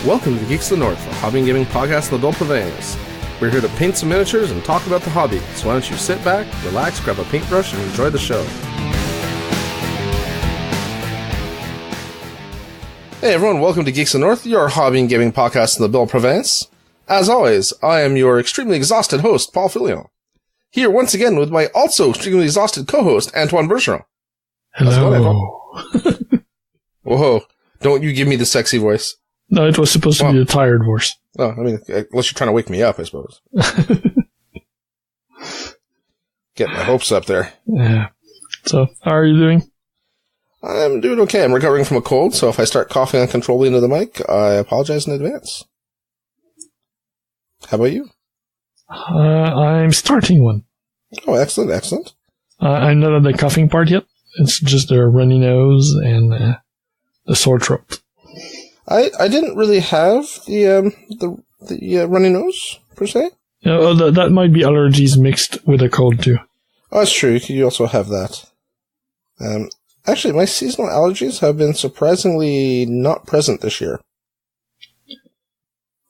Welcome to Geeks of the North, a hobby and gaming podcast in the Province. We're here to paint some miniatures and talk about the hobby, so why don't you sit back, relax, grab a paintbrush, and enjoy the show. Hey everyone, welcome to Geeks of the North, your hobby and gaming podcast in the Province. As always, I am your extremely exhausted host, Paul Filion. Here once again with my also extremely exhausted co-host, Antoine Bergeron. Hello. Whoa, don't you give me the sexy voice. No, it was supposed to be a tired voice. Oh, I mean, unless you're trying to wake me up, I suppose. Get my hopes up there. Yeah. So, how are you doing? I'm doing okay. I'm recovering from a cold, so if I start coughing uncontrollably into the mic, I apologize in advance. How about you? I'm starting one. Oh, excellent, excellent. I'm not at the coughing part yet. It's just the runny nose and the sore throat. I didn't really have the runny nose, per se. Yeah, that might be allergies mixed with a cold, too. Oh, that's true. You also have that. Actually, my seasonal allergies have been surprisingly not present this year.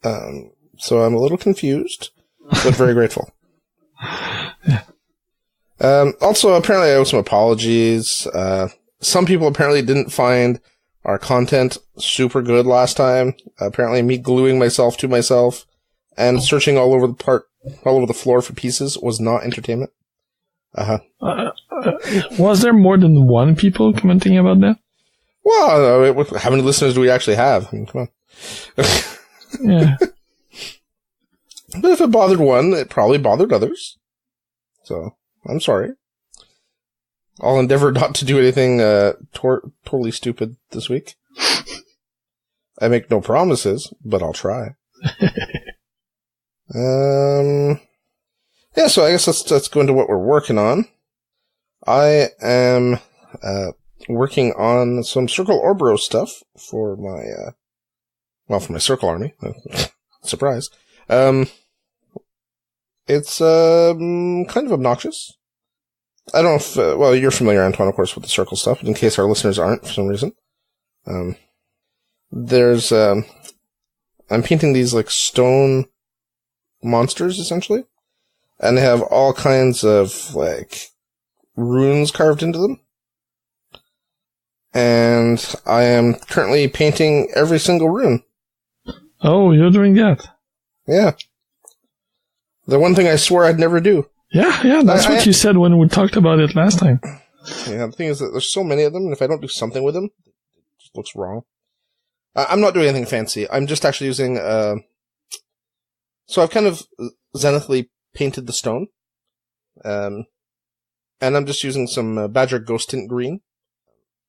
So I'm a little confused, but very grateful. Yeah. Also, apparently I owe some apologies. Some people apparently didn't find our content super good last time. Apparently me gluing myself to myself and searching all over the floor for pieces was not entertainment. Was there more than one people commenting about that? Well, how many listeners do we actually have? I mean, come on. Yeah. But if it bothered one, it probably bothered others. So, I'm sorry. I'll endeavor not to do anything totally stupid this week. I make no promises, but I'll try. Yeah, so I guess let's go into what we're working on. I am working on some Circle Ouroboros stuff for my for my Circle Army. Surprise. It's kind of obnoxious. I don't know if, well, you're familiar, Antoine, of course, with the Circle stuff, but in case our listeners aren't for some reason. There's, I'm painting these, like, stone monsters, essentially. And they have all kinds of, like, runes carved into them. And I am currently painting every single rune. Oh, you're doing that? Yeah. The one thing I swore I'd never do. Yeah, that's what you said when we talked about it last time. Yeah, the thing is that there's so many of them, and if I don't do something with them, it just looks wrong. I'm not doing anything fancy. I'm just actually using, so I've kind of zenithly painted the stone. And I'm just using some Badger Ghost Tint Green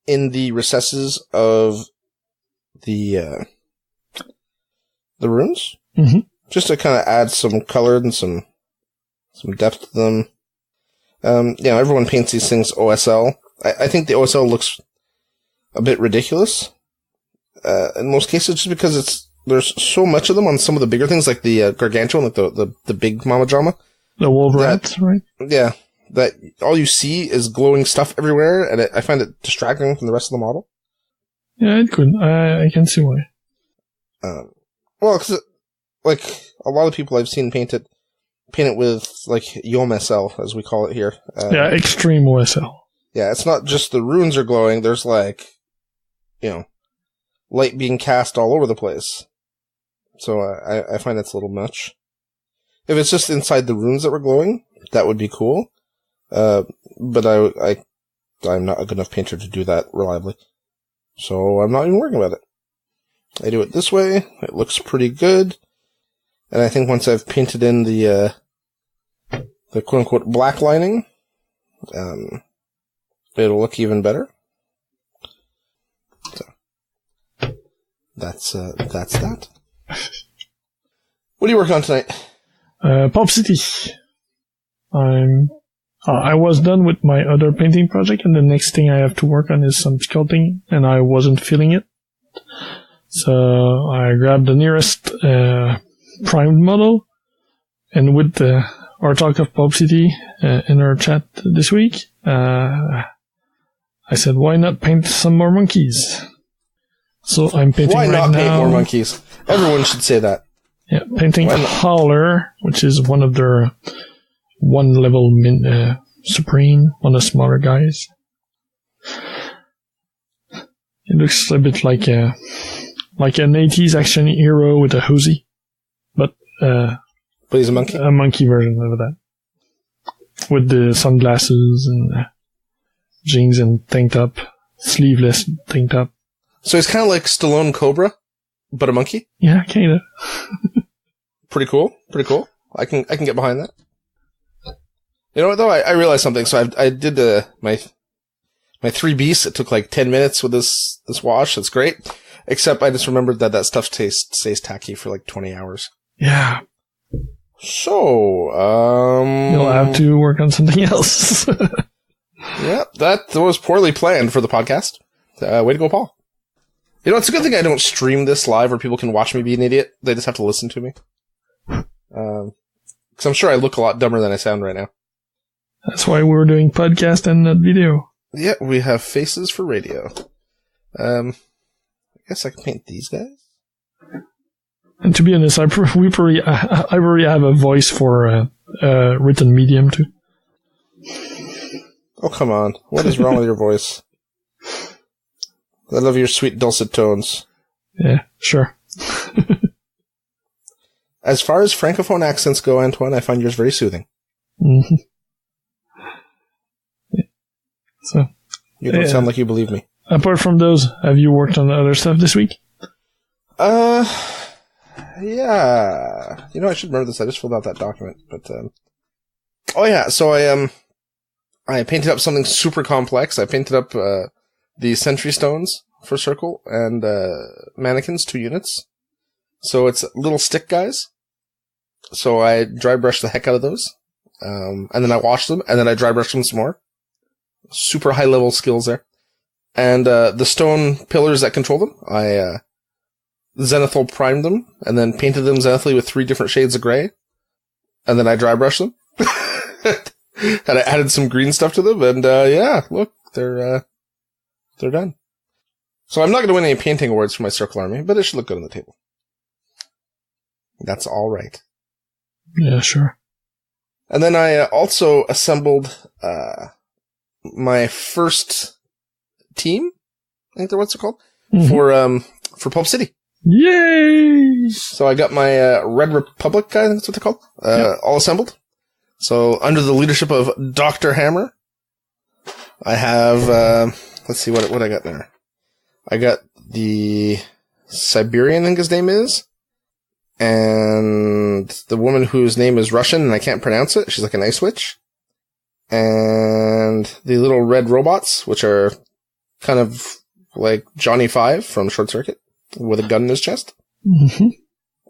in the recesses of the runes. Mm-hmm. Just to kind of add some color and some depth to them. Everyone paints these things OSL. I think the OSL looks a bit ridiculous. In most cases, just because there's so much of them on some of the bigger things, like the Gargantuan, like the big Mama Jama. The Wolverine, right? Yeah. That all you see is glowing stuff everywhere, and I find it distracting from the rest of the model. Yeah, it could. I can see why. Well, because, like, a lot of people I've seen paint it with, like, YOMSL, as we call it here. Extreme OSL. Yeah, it's not just the runes are glowing, there's, like, light being cast all over the place. So I find it's a little much. If it's just inside the runes that were glowing, that would be cool. But I'm not a good enough painter to do that reliably. So I'm not even worrying about it. I do it this way, it looks pretty good. And I think once I've painted in the quote-unquote black lining, it'll look even better. So, that's that. What are you working on tonight? Pop City. I was done with my other painting project, and the next thing I have to work on is some sculpting, and I wasn't feeling it. So I grabbed the nearest primed model, and with our talk of Pop City in our chat this week, I said, why not paint some more monkeys? So I'm painting Why right not paint now. more monkeys? Everyone should say that. Yeah, painting Howler, which is one of their one level supreme, one of the smaller guys. It looks a bit like an 80s action hero with a Hosey, but he's a monkey. A monkey version of that, with the sunglasses and jeans and tank top, sleeveless tank top. So he's kind of like Stallone Cobra, but a monkey. Yeah, kinda. Pretty cool. Pretty cool. I can get behind that. You know what though? I realized something. So I did my 3 beasts. It took like 10 minutes with this wash. It's great. Except I just remembered that stuff stays tacky for like 20 hours. Yeah. So, you'll have to work on something else. Yeah, that was poorly planned for the podcast. Way to go, Paul. You know, it's a good thing I don't stream this live where people can watch me be an idiot. They just have to listen to me. Because I'm sure I look a lot dumber than I sound right now. That's why we're doing podcast and not video. Yeah, we have faces for radio. I guess I can paint these guys. And to be honest, I already have a voice for written medium too. Oh, come on. What is wrong with your voice? I love your sweet dulcet tones. Yeah, sure. As far as Francophone accents go, Antoine, I find yours very soothing. Mm-hmm. Yeah. So, you don't sound like you believe me. Apart from those, have you worked on other stuff this week? Yeah. You know, I should remember this. I just filled out that document. But, oh yeah, so I painted up something super complex. I painted up, the sentry stones for circle and, mannequins, 2 units. So it's little stick guys. So I dry brushed the heck out of those. And then I washed them, and then I dry brushed them some more. Super high level skills there. And, the stone pillars that control them, I, zenithal primed them, and then painted them zenithally with 3 different shades of gray. And then I dry brushed them. And I added some green stuff to them, and, yeah, look, they're done. So I'm not gonna win any painting awards for my circle army, but it should look good on the table. That's alright. Yeah, sure. And then I also assembled, my first team, I think what's it called? Mm-hmm. For Pulp City. Yay! So I got my, Red Republic guy, I think that's what they're called, all assembled. So under the leadership of Dr. Hammer, I have, let's see what I got there. I got the Siberian, I think his name is, and the woman whose name is Russian and I can't pronounce it. She's like an ice witch. And the little red robots, which are kind of like Johnny Five from Short Circuit with a gun in his chest. Mm-hmm.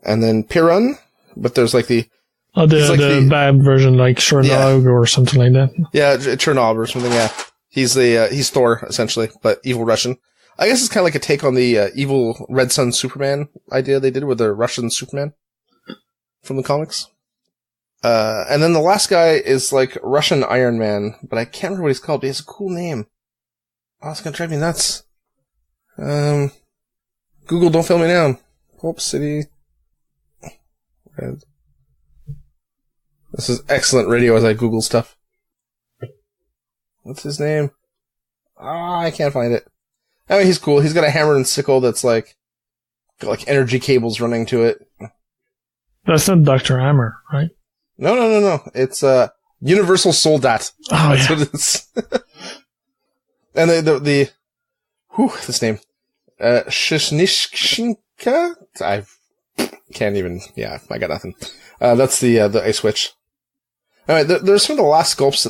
And then Pirun, but there's like the the bad version, like Chernog or something like that. Yeah, Chernobyl or something, yeah. He's Thor, essentially, but evil Russian. I guess it's kind of like a take on the evil Red Sun Superman idea they did with the Russian Superman from the comics. And then the last guy is like Russian Iron Man, but I can't remember what he's called, but he has a cool name. Oh, it's gonna drive me nuts. Google, don't fail me now. Pulp City. Red. This is excellent radio as I Google stuff. What's his name? I can't find it. I mean, he's cool. He's got a hammer and sickle that's like, got like energy cables running to it. That's not Dr. Hammer, right? No. It's, Universal Soldat. Oh, that's yeah. what it is. And this name. Shishnishka? I can't even, I got nothing. That's the Ice Witch. Alright, there's some of the last sculpts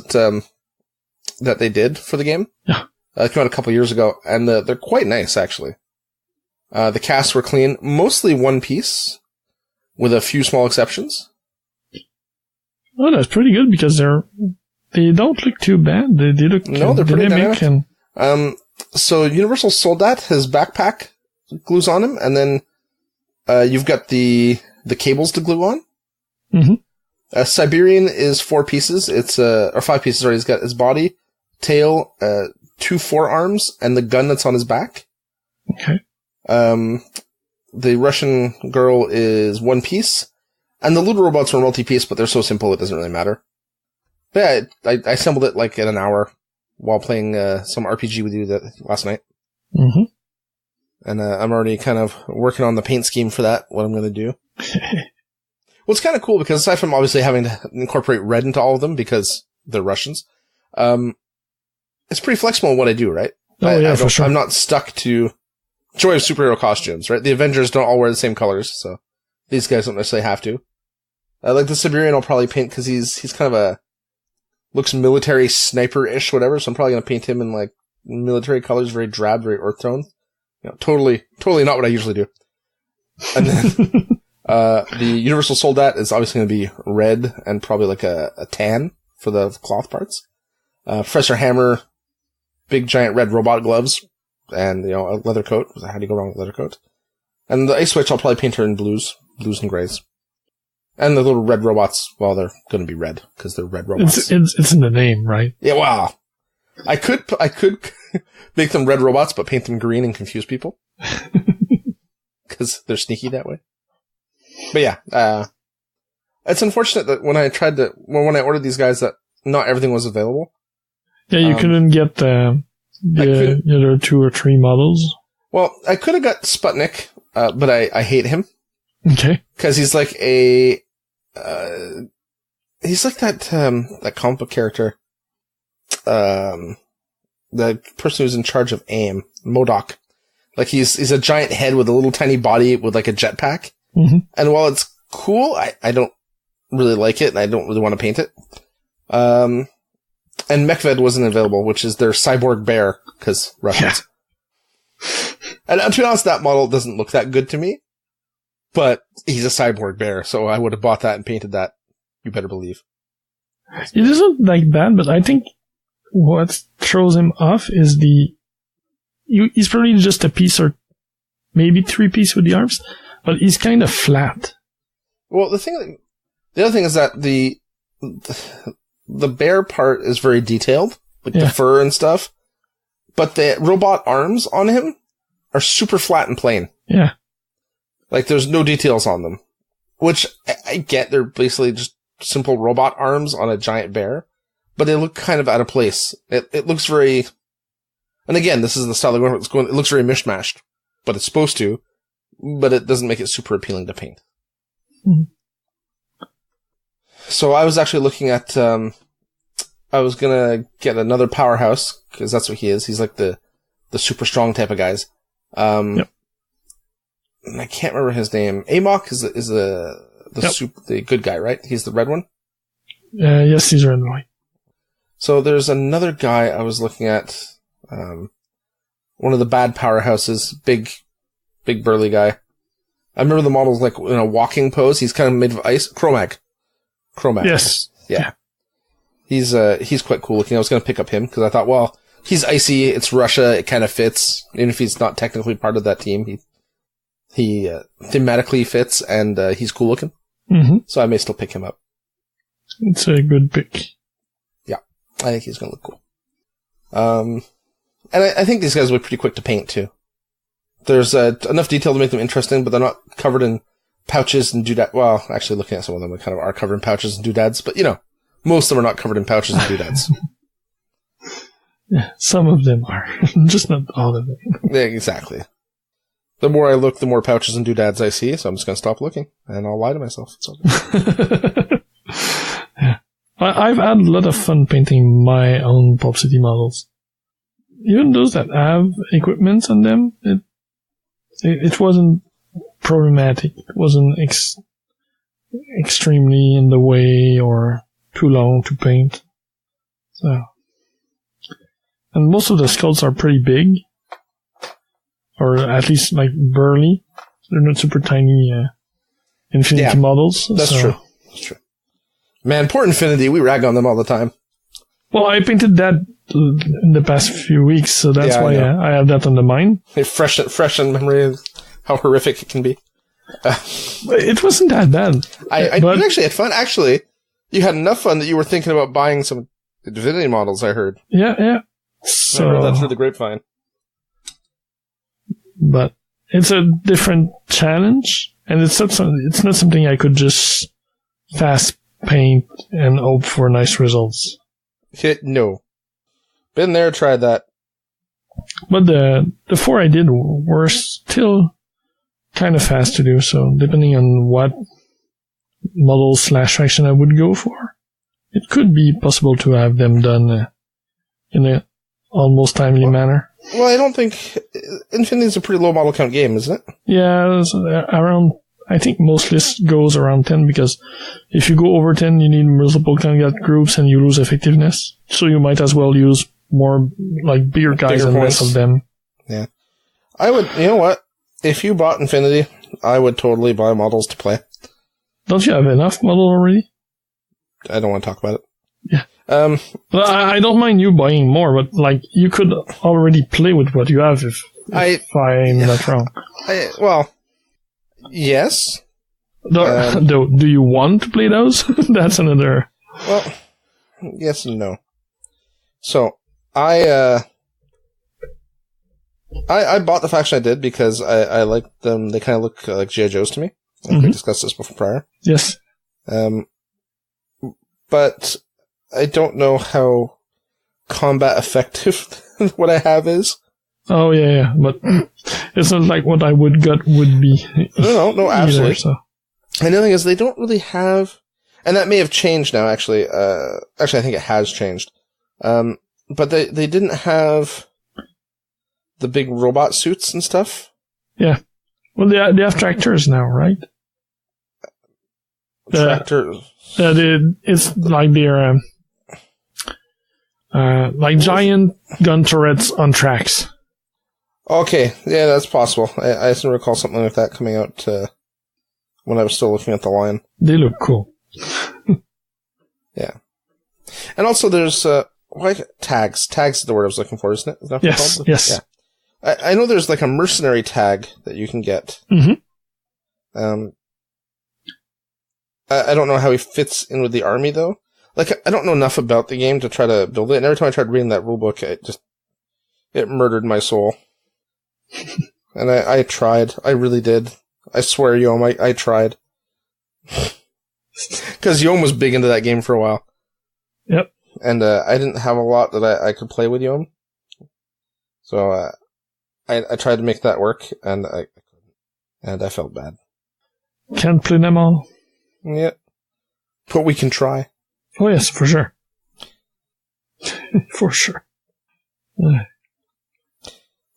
that they did for the game. Yeah. Came out a couple years ago, and they're quite nice, actually. The casts were clean, mostly one piece, with a few small exceptions. Oh, that's pretty good, because they don't look too bad. They look... No, they're pretty dynamic. And... So Universal Soldat, his backpack glues on him, and then you've got the cables to glue on. Mm-hmm. Siberian is 4 pieces. It's or 5 pieces. Sorry, he's got his body, tail, 2 forearms, and the gun that's on his back. Okay. The Russian girl is one piece, and the little robots are multi-piece, but they're so simple it doesn't really matter. But yeah, I assembled it like in an hour while playing some RPG with you last night. Mm-hmm. And I'm already kind of working on the paint scheme for that, what I'm going to do. Well, it's kind of cool because aside from obviously having to incorporate red into all of them because they're Russians, it's pretty flexible in what I do, right? Oh, yeah, for sure. I'm not stuck to joy of superhero costumes, right? The Avengers don't all wear the same colors, so these guys don't necessarily have to. Like the Siberian I'll probably paint because he's kind of looks military sniper-ish, whatever, so I'm probably going to paint him in like military colors, very drab, very earth tone. Totally not what I usually do. And then, the Universal Soldat is obviously going to be red and probably like a tan for the cloth parts. Professor Hammer, big giant red robot gloves, and, a leather coat. How do you go wrong with a leather coat? And the Ice Witch, I'll probably paint her in blues and grays. And the little red robots, well, they're going to be red, because they're red robots. It's in the name, right? Yeah, wow. I could make them red robots, but paint them green and confuse people. Because they're sneaky that way. But yeah, it's unfortunate that when I ordered these guys that not everything was available. Yeah, you couldn't get the other 2 or 3 models. Well, I could have got Sputnik, but I hate him. Okay. Because he's like he's like that comic book character. The person who's in charge of AIM, MODOK. Like he's a giant head with a little tiny body with like a jetpack. Mm-hmm. And while it's cool, I don't really like it and I don't really want to paint it. And Mechved wasn't available, which is their cyborg bear, because Russians. Yeah. And to be honest, that model doesn't look that good to me. But he's a cyborg bear, so I would have bought that and painted that. You better believe. It isn't like that, but I think what throws him off is he's probably just a piece or maybe 3 pieces with the arms, but he's kind of flat. Well, the other thing is that the bear part is very detailed, like the fur and stuff, but the robot arms on him are super flat and plain. Yeah. Like there's no details on them, which I get. They're basically just simple robot arms on a giant bear, but they look kind of out of place. It looks very, and again, this is the style it's going. It looks very mishmashed, but it's supposed to, but it doesn't make it super appealing to paint. Mm-hmm. So I was actually looking at, I was gonna get another powerhouse, because that's what he is. He's like the super strong type of guys. Yep. I can't remember his name. Amok is the good guy, right? He's the red one? Yes, he's red and white. So there's another guy I was looking at, one of the bad powerhouses, big burly guy. I remember the model's like in a walking pose. He's kind of made of ice. Chromag. Yes. Yeah. He's quite cool looking. I was going to pick up him because I thought, well, he's icy. It's Russia. It kind of fits. Even if he's not technically part of that team, he thematically fits, and he's cool looking. Mm-hmm. So I may still pick him up. It's a good pick. Yeah, I think he's going to look cool. And I think these guys will be pretty quick to paint too. There's enough detail to make them interesting, but they're not covered in pouches and doodads. Well, actually, looking at some of them, they kind of are covered in pouches and doodads, but most of them are not covered in pouches and doodads. Yeah, some of them are, just not all of them. Yeah, exactly. The more I look, the more pouches and doodads I see, so I'm just going to stop looking, and I'll lie to myself. It's okay. Yeah. I've had a lot of fun painting my own Pulp City models. Even those that have equipment on them, it wasn't problematic. It wasn't extremely in the way or too long to paint. So, and most of the skulls are pretty big. Or at least like burly. They're not super tiny Infinity models. That's true. Man, poor Infinity. We rag on them all the time. Well, I painted that in the past few weeks, so that's why I have that on the mind. Fresh in memory of how horrific it can be. It wasn't that bad. You actually had fun. Actually, you had enough fun that you were thinking about buying some Divinity models, I heard. Yeah. So, I heard that through the grapevine. But it's a different challenge, and it's not something I could just fast paint and hope for nice results. No. Been there, tried that. But the 4 I did were still kind of fast to do, so depending on what model/faction I would go for, it could be possible to have them done in a almost timely manner. Well, I don't think Infinity is a pretty low model count game, isn't it? Yeah, around. I think most lists goes around 10 because if you go over 10, you need multiple candidate groups and you lose effectiveness. So you might as well use more like bigger guys and less of them. Yeah, I would. You know what? If you bought Infinity, I would totally buy models to play. Don't you have enough model already? I don't want to talk about it. Yeah. Well, I don't mind you buying more, but like you could already play with what you have if I'm not wrong. Well, yes. Do you want to play those? That's another. Well, yes and no. So I bought the faction I did because I like them. They kind of look like G.I. Joes to me. Like we discussed this before prior. Yes. But I don't know how combat effective what I have is. Oh, yeah, but it's not like what I would be. No, absolutely. Either, so. And the thing is, they don't really have, and that may have changed now, actually. Actually, I think it has changed. But they didn't have the big robot suits and stuff. Yeah. Well, they have tractors now, right? Tractors? It's like they're like giant gun turrets on tracks. Okay, yeah, that's possible. I still recall something like that coming out when I was still looking at the line. They look cool. Yeah. And also there's tags. Tags is the word I was looking for, isn't it? Is that what yes, called? yes. Yeah. I know there's like a mercenary tag that you can get. Mm-hmm. I don't know how he fits in with the army, though. Like, I don't know enough about the game to try to build it, and every time I tried reading that rulebook, it murdered my soul. And I tried. I really did. I swear, Yom, I tried. Because Yom was big into that game for a while. Yep. And I didn't have a lot that I could play with Yom. So I tried to make that work, and I couldn't. And I felt bad. Can't play them all. Yeah. But we can try. Oh, yes, for sure. For sure.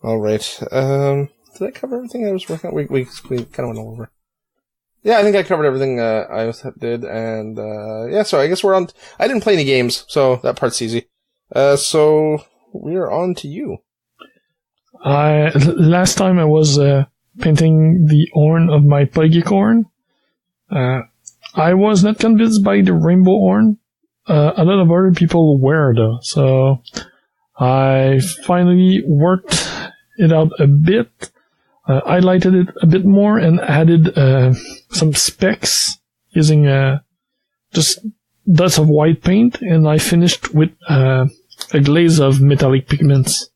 All right. Did I cover everything I was working on? We kind of went all over. Yeah, I think I covered everything I did, and yeah, so I guess we're on. I didn't play any games, so that part's easy. So we're on to you. Last time I was painting the horn of my puggy corn. I was not convinced by the rainbow horn. A lot of other people were, though, so I finally worked it out a bit, highlighted it a bit more, and added some specks using just dots of white paint, and I finished with a glaze of metallic pigments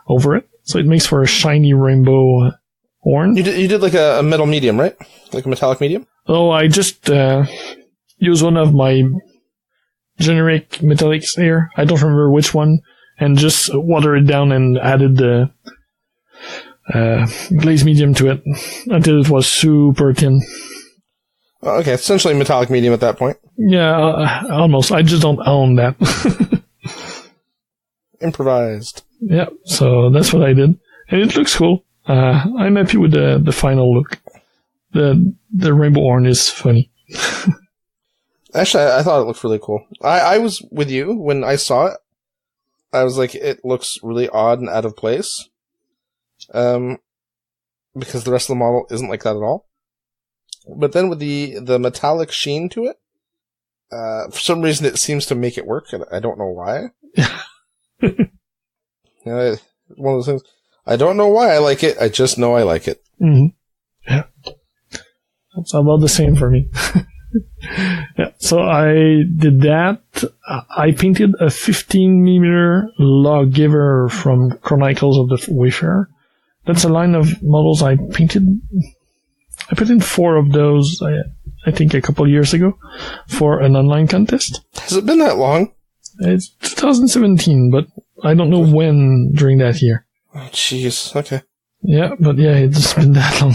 over it, so it makes for a shiny rainbow horn. You did like a metal medium, right? Like a metallic medium? Oh, I just used one of my generic metallics here. I don't remember which one, and just watered it down and added the glaze medium to it until it was super thin. Okay, essentially metallic medium at that point. Yeah, almost. I just don't own that. Improvised. Yeah, so that's what I did, and it looks cool. I'm happy with the final look. The rainbow horn is funny. Actually, I thought it looked really cool. I was with you when I saw it. I was like, it looks really odd and out of place. Because the rest of the model isn't like that at all. But then with the metallic sheen to it, for some reason it seems to make it work, and I don't know why. One of those things. I don't know why I like it, I just know I like it. Mm-hmm. Yeah. That's about the same for me. Yeah, so I did that. I painted a 15mm lawgiver from Chronicles of the Wayfarer, that's a line of models I painted. I put in 4 of those, I think, a couple of years ago for an online contest. Has it been that long? It's 2017, but I don't know when during that year. Oh, jeez. Okay. Yeah, but yeah, it's been that long.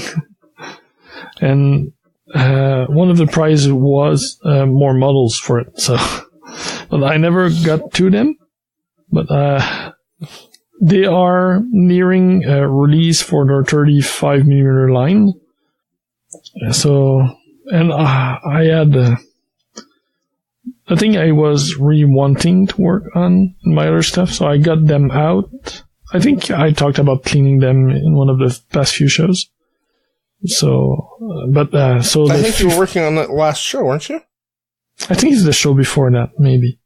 And one of the prizes was more models for it. So, but I never got to them. But they are nearing release for their 35mm line. So, and I had I think I was really wanting to work on my other stuff, so I got them out. I think I talked about cleaning them in one of the past few shows. So, so I think you were working on that last show, weren't you? I think it's the show before that, maybe.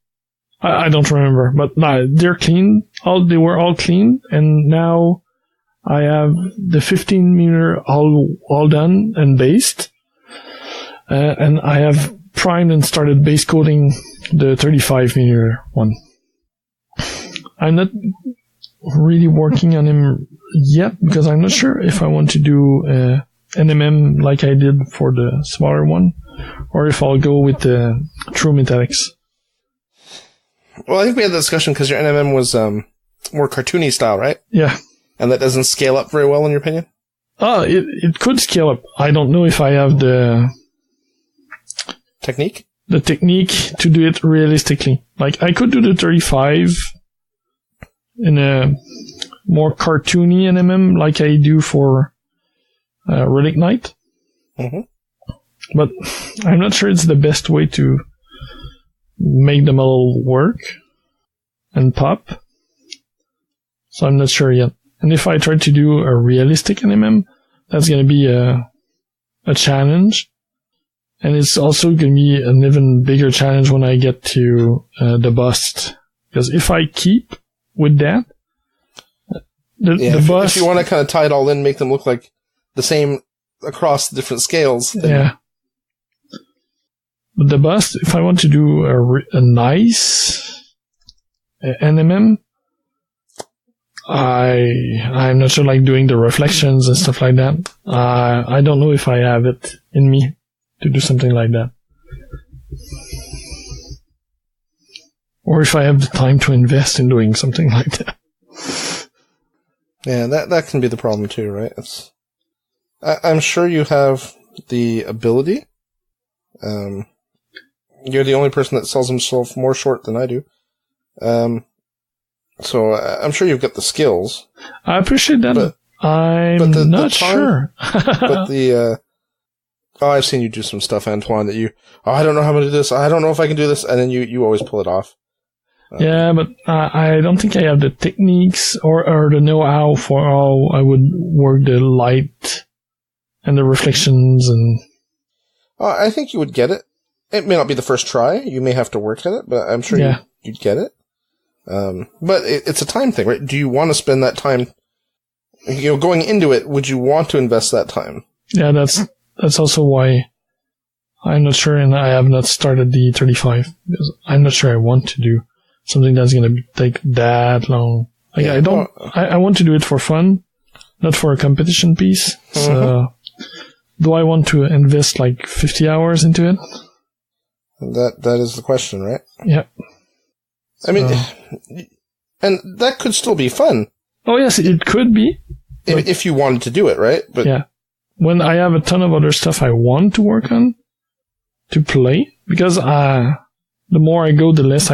I don't remember, but they're clean. They were all clean, and now I have the 15mm all done and based, and I have primed and started base coating the 35mm one. I'm not really working on him yet because I'm not sure if I want to do NMM like I did for the smaller one, or if I'll go with the true metallics. Well, I think we had that discussion because your NMM was more cartoony style, right? Yeah. And that doesn't scale up very well, in your opinion? It could scale up. I don't know if I have the technique to do it realistically. Like, I could do the 35 in a more cartoony NMM like I do for Relic Knight. Mm-hmm. But I'm not sure it's the best way to make the model work and pop. So I'm not sure yet. And if I try to do a realistic NMM, that's going to be a challenge. And it's also going to be an even bigger challenge when I get to the bust. Because if I keep with that, the bust... If you want to kind of tie it all in, make them look like the same across the different scales. Yeah. But the bust, if I want to do a nice NMM, I'm not sure, like doing the reflections and stuff like that. I don't know if I have it in me to do something like that. Or if I have the time to invest in doing something like that. Yeah, that can be the problem too, right? I'm sure you have the ability. You're the only person that sells himself more short than I do. So I'm sure you've got the skills. I appreciate that. But I'm not sure. But I've seen you do some stuff, Antoine, that I don't know how to do this. I don't know if I can do this. And then you always pull it off. Yeah, but I don't think I have the techniques or the know-how for how I would work the light and the reflections and... I think you would get it. It may not be the first try. You may have to work at it, but I'm sure you'd get it. But it's a time thing, right? Do you want to spend that time, going into it, would you want to invest that time? Yeah, that's also why I'm not sure, and I have not started the 35, because I'm not sure I want to do something that's going to take that long. Like, I want to do it for fun, not for a competition piece. Mm-hmm. So, do I want to invest like 50 hours into it? That is the question, right? Yeah. I mean, and that could still be fun. Oh, yes, it could be. If you wanted to do it, right? But yeah. When I have a ton of other stuff I want to work on, to play, because the more I go, the less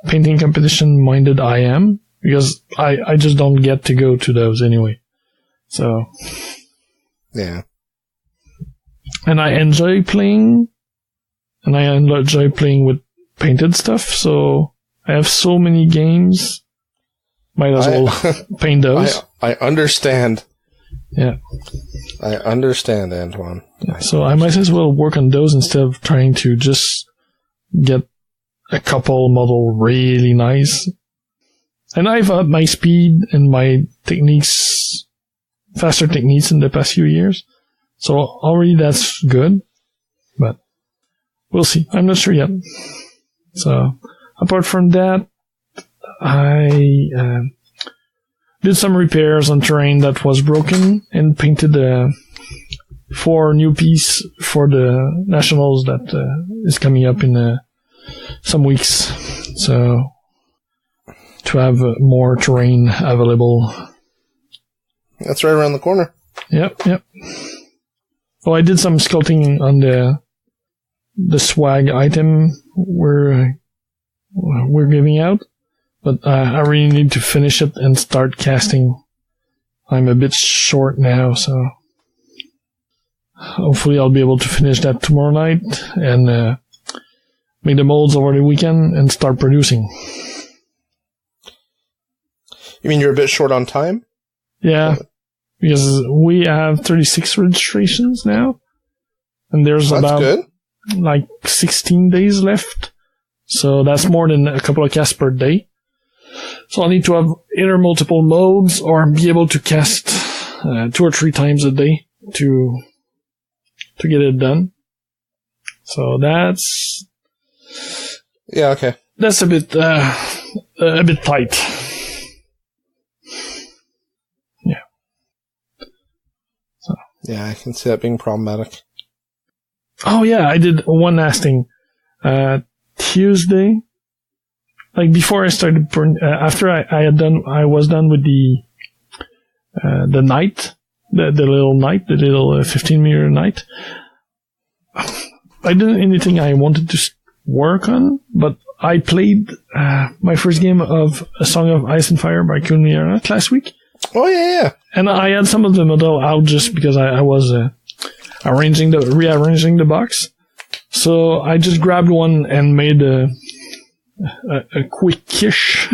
painting competition minded I am, because I just don't get to go to those anyway. So. Yeah. And I enjoy playing, and I enjoy playing with painted stuff, so I have so many games. Might as well paint those. I understand. Yeah. I understand, Antoine. Yeah, so I might as well work on those instead of trying to just get a couple model really nice. And I've upped my speed and my techniques, faster techniques in the past few years. So already that's good. But we'll see. I'm not sure yet. So apart from that, the did some repairs on terrain that was broken and painted 4 new piece for the nationals that is coming up in some weeks. So to have more terrain available. That's right around the corner. Yep. Oh, I did some sculpting on the swag item we're giving out, but I really need to finish it and start casting. I'm a bit short now, so hopefully I'll be able to finish that tomorrow night and make the molds over the weekend and start producing. You mean you're a bit short on time? Yeah, because we have 36 registrations now, and there's about good. Like 16 days left. So that's more than a couple of casts per day. So I need to have either multiple modes or be able to cast 2 or 3 times a day to get it done. So that's okay. That's a bit tight. Yeah. So. Yeah, I can see that being problematic. Oh yeah, I did one last thing. Tuesday, like before I started, after I was done with the knight, the little knight, the little 15-meter knight. I didn't anything I wanted to work on, but I played my first game of A Song of Ice and Fire by Punga Miniatures last week. Oh yeah. And I had some of the model out just because I was rearranging the box. So I just grabbed one and made a quickish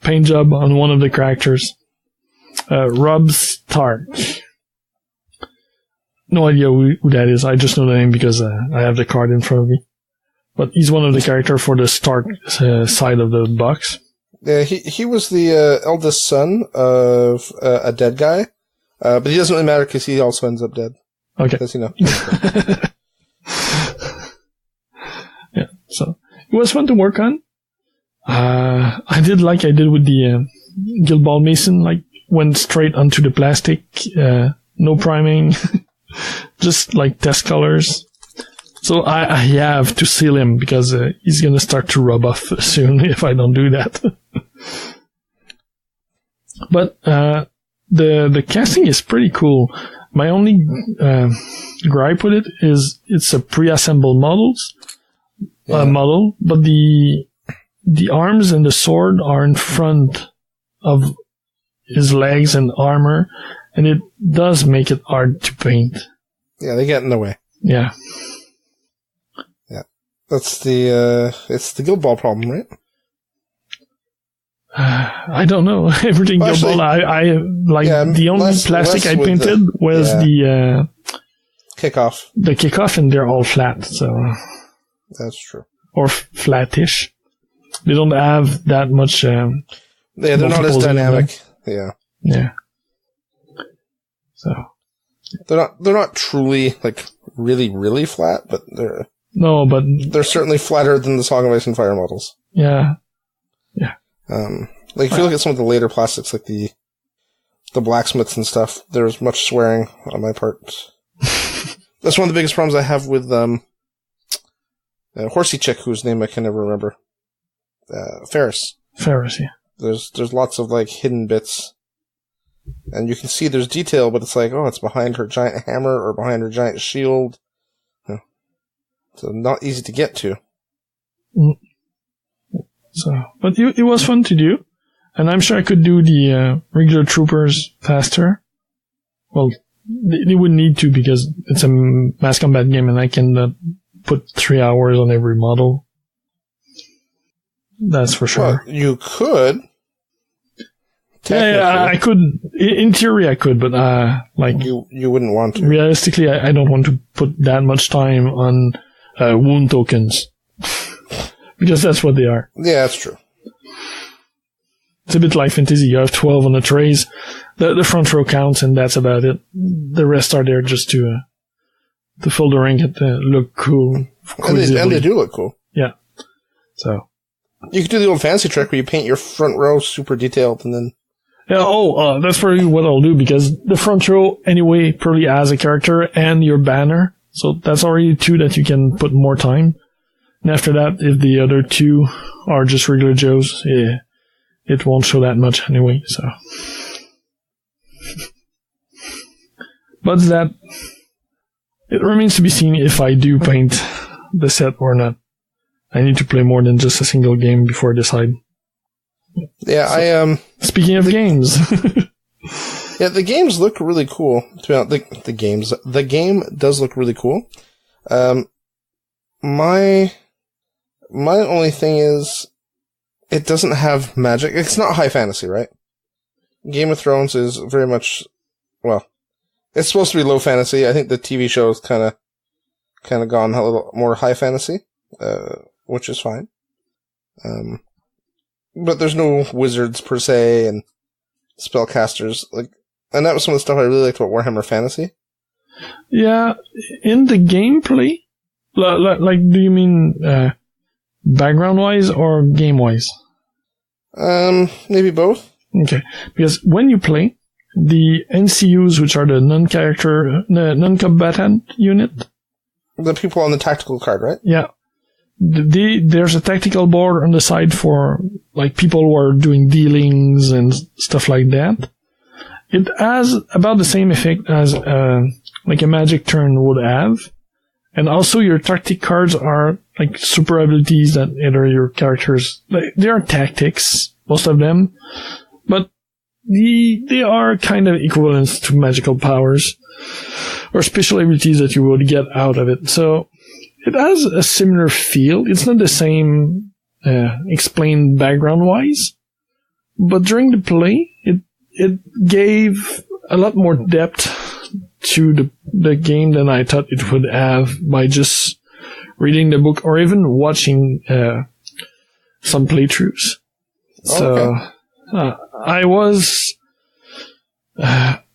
paint job on one of the characters. Rob Stark. No idea who that is. I just know the name because I have the card in front of me. But he's one of the characters for the Stark side of the box. Yeah, he was the eldest son of a dead guy. But he doesn't really matter because he also ends up dead. Okay. Because, Yeah, so it was fun to work on. I did like I did with the Guild Ball Mason, like went straight onto the plastic, no priming, just like test colors. So I have to seal him because he's gonna start to rub off soon if I don't do that. But the casting is pretty cool. My only gripe with it is it's a pre-assembled model, but the arms and the sword are in front of his legs and armor, and it does make it hard to paint. Yeah, they get in the way. Yeah. Yeah. That's it's the Guild Ball problem, right? I don't know. Everything Guild Ball, I the only plastic I painted was the kickoff. The kickoff, and they're all flat, so. That's true. Or flattish. They don't have that much. They're not as dynamic. Yeah. Yeah. So. They're not truly like really, really flat, but they're certainly flatter than the Song of Ice and Fire models. Yeah. Yeah. Like if you look at some of the later plastics, like the blacksmiths and stuff, there's much swearing on my part. That's one of the biggest problems I have with Horsey Chick, whose name I can never remember. Ferris. Ferris, yeah. There's lots of like hidden bits, and you can see there's detail, but it's like, oh, it's behind her giant hammer or behind her giant shield. So not easy to get to. So, but it was fun to do, and I'm sure I could do the regular troopers faster. Well, they wouldn't need to because it's a mass combat game, and I can put 3 hours on every model. That's for sure. Well, you could. Yeah, I could. In theory, I could, but like you wouldn't want to. Realistically, I don't want to put that much time on wound tokens. Because that's what they are. Yeah, that's true. It's a bit like fantasy. You have 12 on the trays. The front row counts, and that's about it. The rest are there just to fill the ring and look cool. And they do look cool. Yeah. So. You could do the old fancy trick where you paint your front row super detailed and then... Yeah, that's probably what I'll do, because the front row anyway probably has a character and your banner. So that's already 2 that you can put more time. And after that, if the other 2 are just regular Joes, it won't show that much anyway, so. But that, it remains to be seen if I do paint the set or not. I need to play more than just a single game before I decide. Yeah, so, speaking of games. Yeah, the games look really cool. To be honest, the game does look really cool. My only thing is, it doesn't have magic. It's not high fantasy, right? Game of Thrones is very much, well, it's supposed to be low fantasy. I think the TV show has kind of gone a little more high fantasy, which is fine. But there's no wizards per se and spellcasters, and that was some of the stuff I really liked about Warhammer Fantasy. Yeah, in the gameplay, like, do you mean background-wise or game-wise? Maybe both. Okay, because when you play, the NCUs, which are the non-combatant unit, the people on the tactical card, right? Yeah. There's a tactical board on the side for, like, people who are doing dealings and stuff like that. It has about the same effect as, like a magic turn would have. And also your tactic cards are, like, super abilities that either your characters, like, they are tactics, most of them. But they are kind of equivalent to magical powers or special abilities that you would get out of it. So, it has a similar feel. It's not the same explained background-wise, but during the play, it gave a lot more depth to the game than I thought it would have by just reading the book or even watching some playthroughs. So I was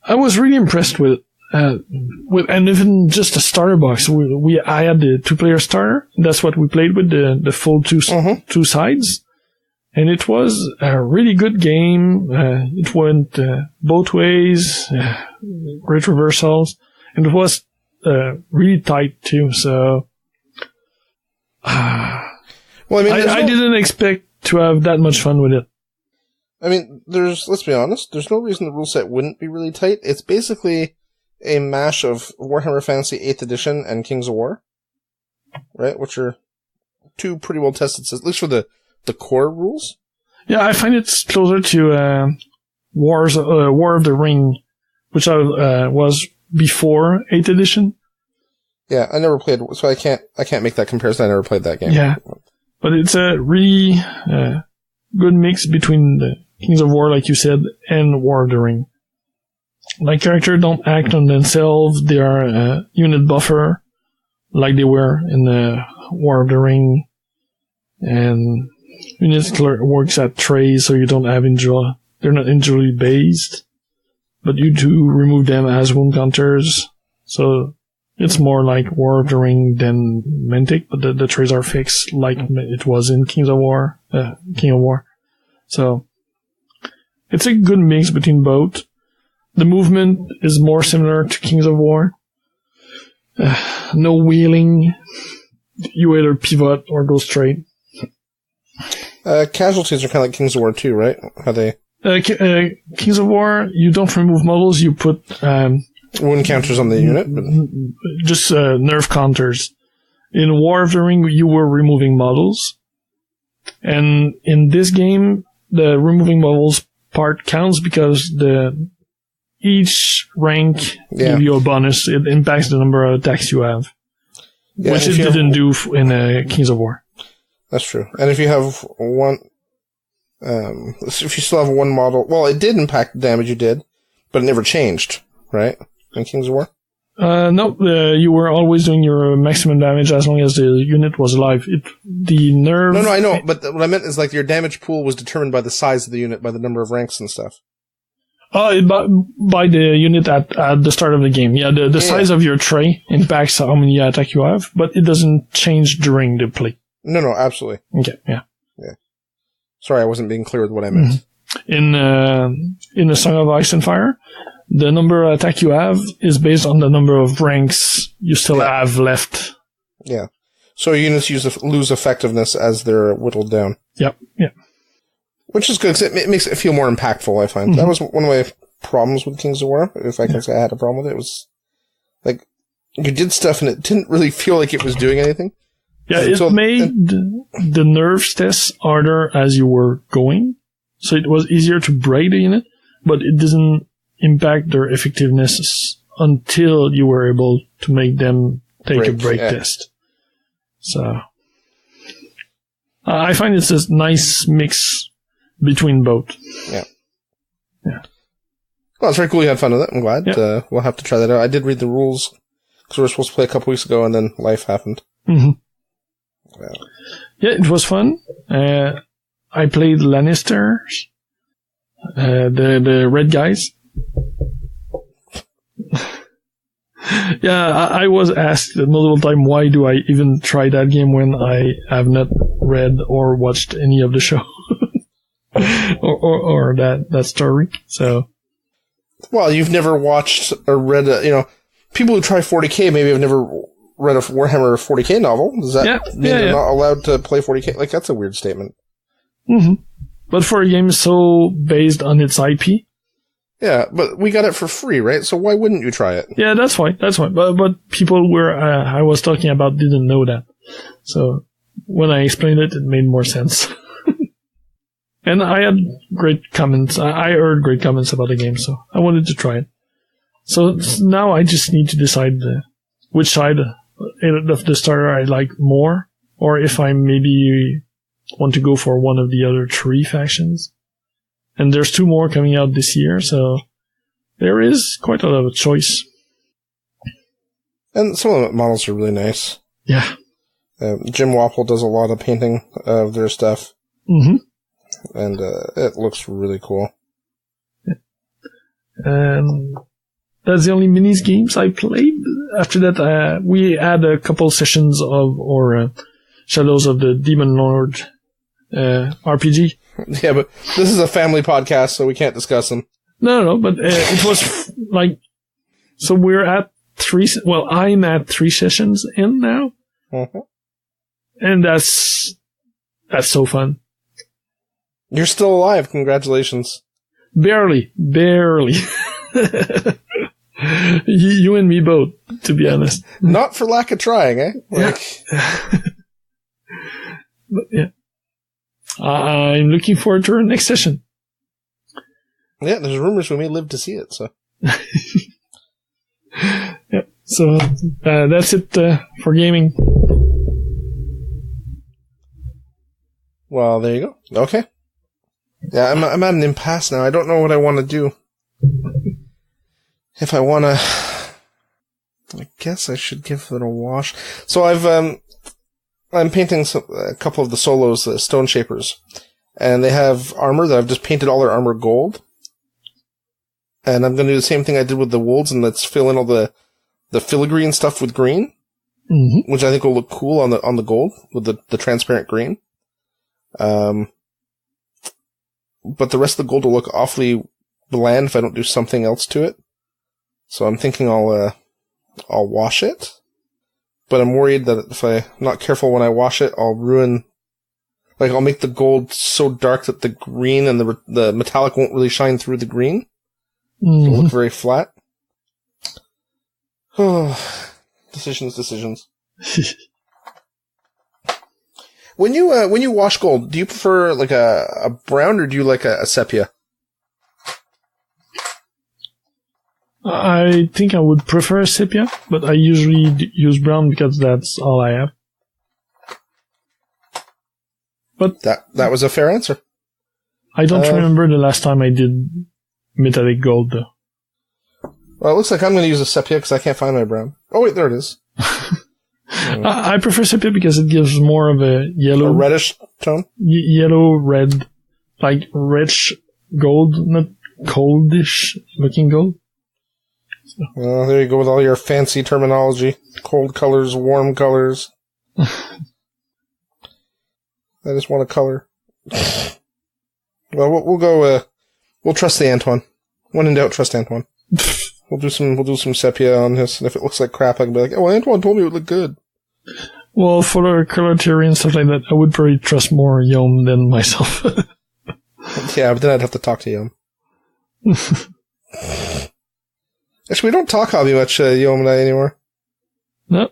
really impressed with it. And even just a starter box, I had the 2-player starter. That's what we played with, the full two sides. And it was a really good game. It went both ways, great reversals, and it was really tight too. So, well, I didn't expect to have that much fun with it. I mean, let's be honest, there's no reason the rule set wouldn't be really tight. It's basically a mash of Warhammer Fantasy 8th Edition and Kings of War, right? Which are 2 pretty well tested systems, at least for the core rules. Yeah, I find it's closer to War of the Ring, which was before 8th Edition. Yeah, I never played, so I can't make that comparison. I never played that game. Yeah, but it's a really good mix between the Kings of War, like you said, and War of the Ring. Like, characters don't act on themselves. They are a unit buffer, like they were in the War of the Ring. And units works at trays, so you don't have they're not injury based. But you do remove them as wound counters. So it's more like War of the Ring than Mantic, but the trays are fixed like it was in King of War. So it's a good mix between both. The movement is more similar to Kings of War. No wheeling. You either pivot or go straight. Casualties are kind of like Kings of War too, right? How they... Kings of War, you don't remove models, you put... wound counters on the unit? Just nerve counters. In War of the Ring, you were removing models. And in this game, the removing models part counts because each rank give you a bonus. It impacts the number of attacks you have, which it didn't do in Kings of War. That's true. And if you have one, if you still have one model, well, it did impact the damage you did, but it never changed, right? In Kings of War? No, you were always doing your maximum damage as long as the unit was alive. The nerve... No, I know, but what I meant is like your damage pool was determined by the size of the unit, by the number of ranks and stuff. By the unit at the start of the game. Yeah, the size of your tray impacts how many attack you have, but it doesn't change during the play. No, absolutely. Okay, yeah. Sorry, I wasn't being clear with what I meant. In in a Song of Ice and Fire, the number of attack you have is based on the number of ranks you still have left. Yeah. So units lose effectiveness as they're whittled down. Yep. Yeah. Which is good, because it makes it feel more impactful, I find. Mm-hmm. That was one of my problems with Kings of War, if I can say I had a problem with it. It was, like, you did stuff and it didn't really feel like it was doing anything. Yeah, it made the nerves test harder as you were going. So it was easier to break the unit, but it doesn't impact their effectiveness until you were able to make them take a break test. So I find it's a nice mix between both. Yeah. Yeah. Well, it's very cool you had fun with it. I'm glad. Yeah. We'll have to try that out. I did read the rules because we were supposed to play a couple weeks ago and then life happened. Mm-hmm. Yeah, it was fun. I played Lannisters, the red guys. Yeah, I was asked multiple times why do I even try that game when I have not read or watched any of the show or that story. So, well, you've never watched or read people who try 40K maybe have never read a Warhammer 40K novel. Does that mean they're not allowed to play 40K? Like, that's a weird statement. Mm-hmm. But for a game so based on its IP. Yeah, but we got it for free, right? So why wouldn't you try it? Yeah, that's fine. That's fine. But people I was talking about didn't know that. So when I explained it, it made more sense. And I had great comments. I heard great comments about the game, so I wanted to try it. So now I just need to decide which side of the starter I like more, or if I maybe want to go for one of the other 3 factions. And there's 2 more coming out this year, so there is quite a lot of choice. And some of the models are really nice. Yeah. Jim Wapple does a lot of painting of their stuff. Mm-hmm. And it looks really cool. Yeah. That's the only minis games I played. After that, we had a couple sessions of Shadows of the Demon Lord RPG. Yeah, but this is a family podcast, so we can't discuss them. No, but it was like... So we're at 3... Well, I'm at 3 sessions in now. Mm-hmm. And that's so fun. You're still alive. Congratulations. Barely. You and me both, to be honest. Not for lack of trying, eh? But yeah. I'm looking forward to our next session. Yeah, there's rumors we may live to see it, so. Yeah, so that's it for gaming. Well, there you go. Okay. Yeah, I'm at an impasse now. I don't know what I want to do. If I want to... I guess I should give it a wash. So I'm painting a couple of the solos, the Stone Shapers. And they have armor that I've just painted all their armor gold. And I'm going to do the same thing I did with the wolves, and let's fill in all the filigree stuff with green. Mm-hmm. Which I think will look cool on the gold with the transparent green. But the rest of the gold will look awfully bland if I don't do something else to it. So I'm thinking I'll wash it. But I'm worried that if I'm not careful when I wash it, I'll ruin... Like, I'll make the gold so dark that the green and the metallic won't really shine through the green. Mm-hmm. It'll look very flat. Oh, decisions. When you wash gold, do you prefer like a brown or do you like a sepia? I think I would prefer sepia, but I usually use brown because that's all I have. But that was a fair answer. I don't remember the last time I did metallic gold, though. Well, it looks like I'm going to use a sepia because I can't find my brown. Oh, wait, there it is. I prefer sepia because it gives more of a yellow... A reddish tone? Yellow-red, like rich gold, not coldish looking gold. So. Well, there you go with all your fancy terminology. Cold colors, warm colors. I just want a color. Well, we'll go We'll trust the Antoine. When in doubt, trust Antoine. We'll do some sepia on this, and if it looks like crap, I can be like, oh, Antoine told me it would look good. Well, for the color theory and stuff like that, I would probably trust more Yom than myself. Yeah, but then I'd have to talk to Yom. Actually, we don't talk hobby much, Yom and I, anymore. No.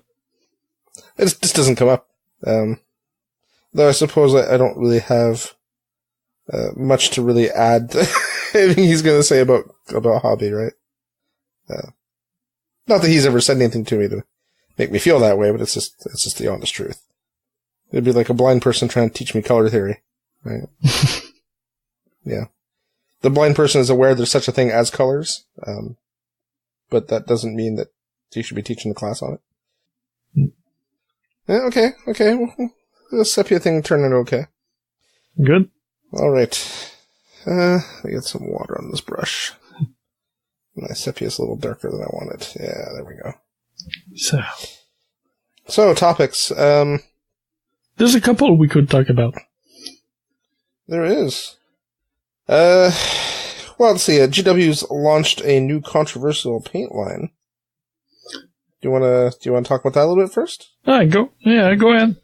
It just doesn't come up. Though I suppose I don't really have much to really add to anything he's going to say about hobby, right? Not that he's ever said anything to me to make me feel that way, but it's just the honest truth. It'd be like a blind person trying to teach me color theory, right? Yeah. The blind person is aware there's such a thing as colors, but that doesn't mean that you should be teaching the class on it. Yeah, okay. Well, the sepia thing turned out okay. Good. Alright. Let me get some water on this brush. My sepia is a little darker than I wanted. Yeah, there we go. So topics. There's a couple we could talk about. There is. Well, let's see. GW's launched a new controversial paint line. Do you want to talk about that a little bit first? Go ahead.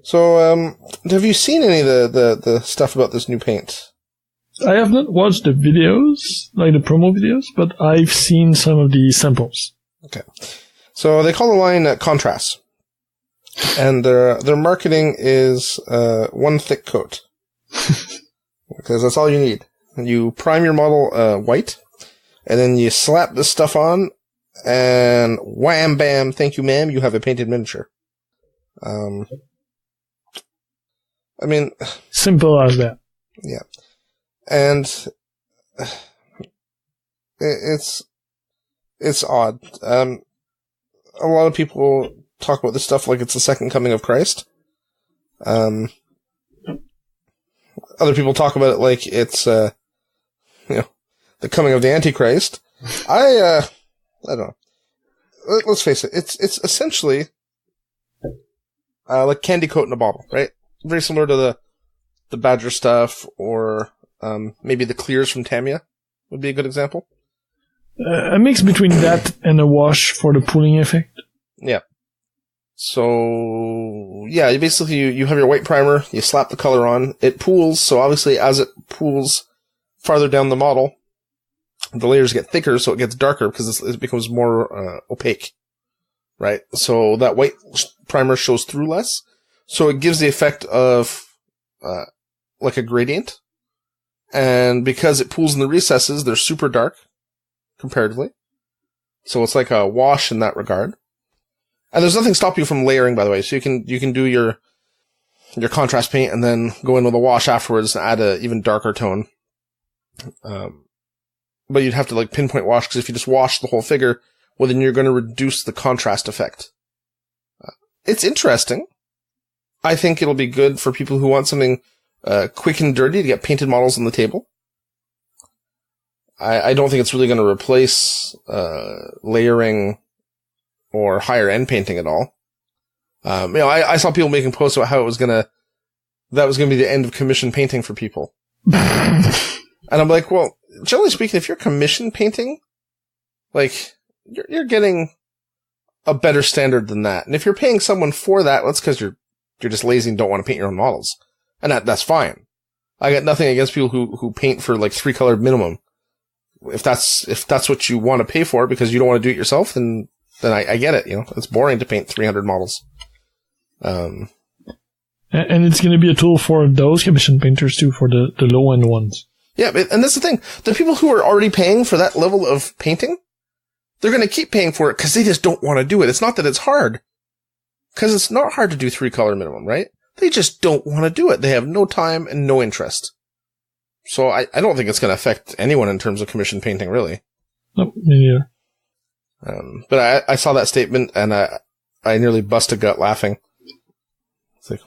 So, have you seen any of the stuff about this new paint? I have not watched the videos, like the promo videos, but I've seen some of the samples. Okay. So they call the line Contrast. And their marketing is one thick coat. Because that's all you need. You prime your model white, and then you slap this stuff on, and wham bam, thank you ma'am, you have a painted miniature. I mean... Simple as that. Yeah. And it's odd. A lot of people talk about this stuff like it's the second coming of Christ. Other people talk about it like it's, the coming of the Antichrist. I don't know. Let's face it. It's essentially, like candy coat in a bottle, right? Very similar to the Badger stuff, or, maybe the clears from Tamiya would be a good example. A mix between that and a wash for the pooling effect. Yeah. So, yeah, you have your white primer, you slap the color on, it pools, so obviously as it pools farther down the model, the layers get thicker, so it gets darker because it becomes more opaque, right? So that white primer shows through less, so it gives the effect of like a gradient, and because it pools in the recesses, they're super dark, comparatively. So it's like a wash in that regard. And there's nothing stopping you from layering, by the way. So you can do your contrast paint and then go in with a wash afterwards and add a even darker tone. But you'd have to like pinpoint wash, because if you just wash the whole figure, well, then you're going to reduce the contrast effect. It's interesting. I think it'll be good for people who want something quick and dirty to get painted models on the table. I don't think it's really going to replace layering or higher end painting at all. I saw people making posts about how that was going to be the end of commission painting for people. And I'm like, well, generally speaking, if you're commission painting, like, you're getting a better standard than that. And if you're paying someone for that, that's because you're just lazy and don't want to paint your own models. And that's fine. I got nothing against people who paint for like 3-color minimum. If that's what you want to pay for because you don't want to do it yourself, then I get it, It's boring to paint 300 models. And it's going to be a tool for those commission painters too, for the low-end ones. Yeah, and that's the thing. The people who are already paying for that level of painting, they're going to keep paying for it because they just don't want to do it. It's not that it's hard. Because it's not hard to do 3-color minimum, right? They just don't want to do it. They have no time and no interest. So I don't think it's going to affect anyone in terms of commission painting, really. Nope, me neither. But I saw that statement and I nearly bust a gut laughing. It's like,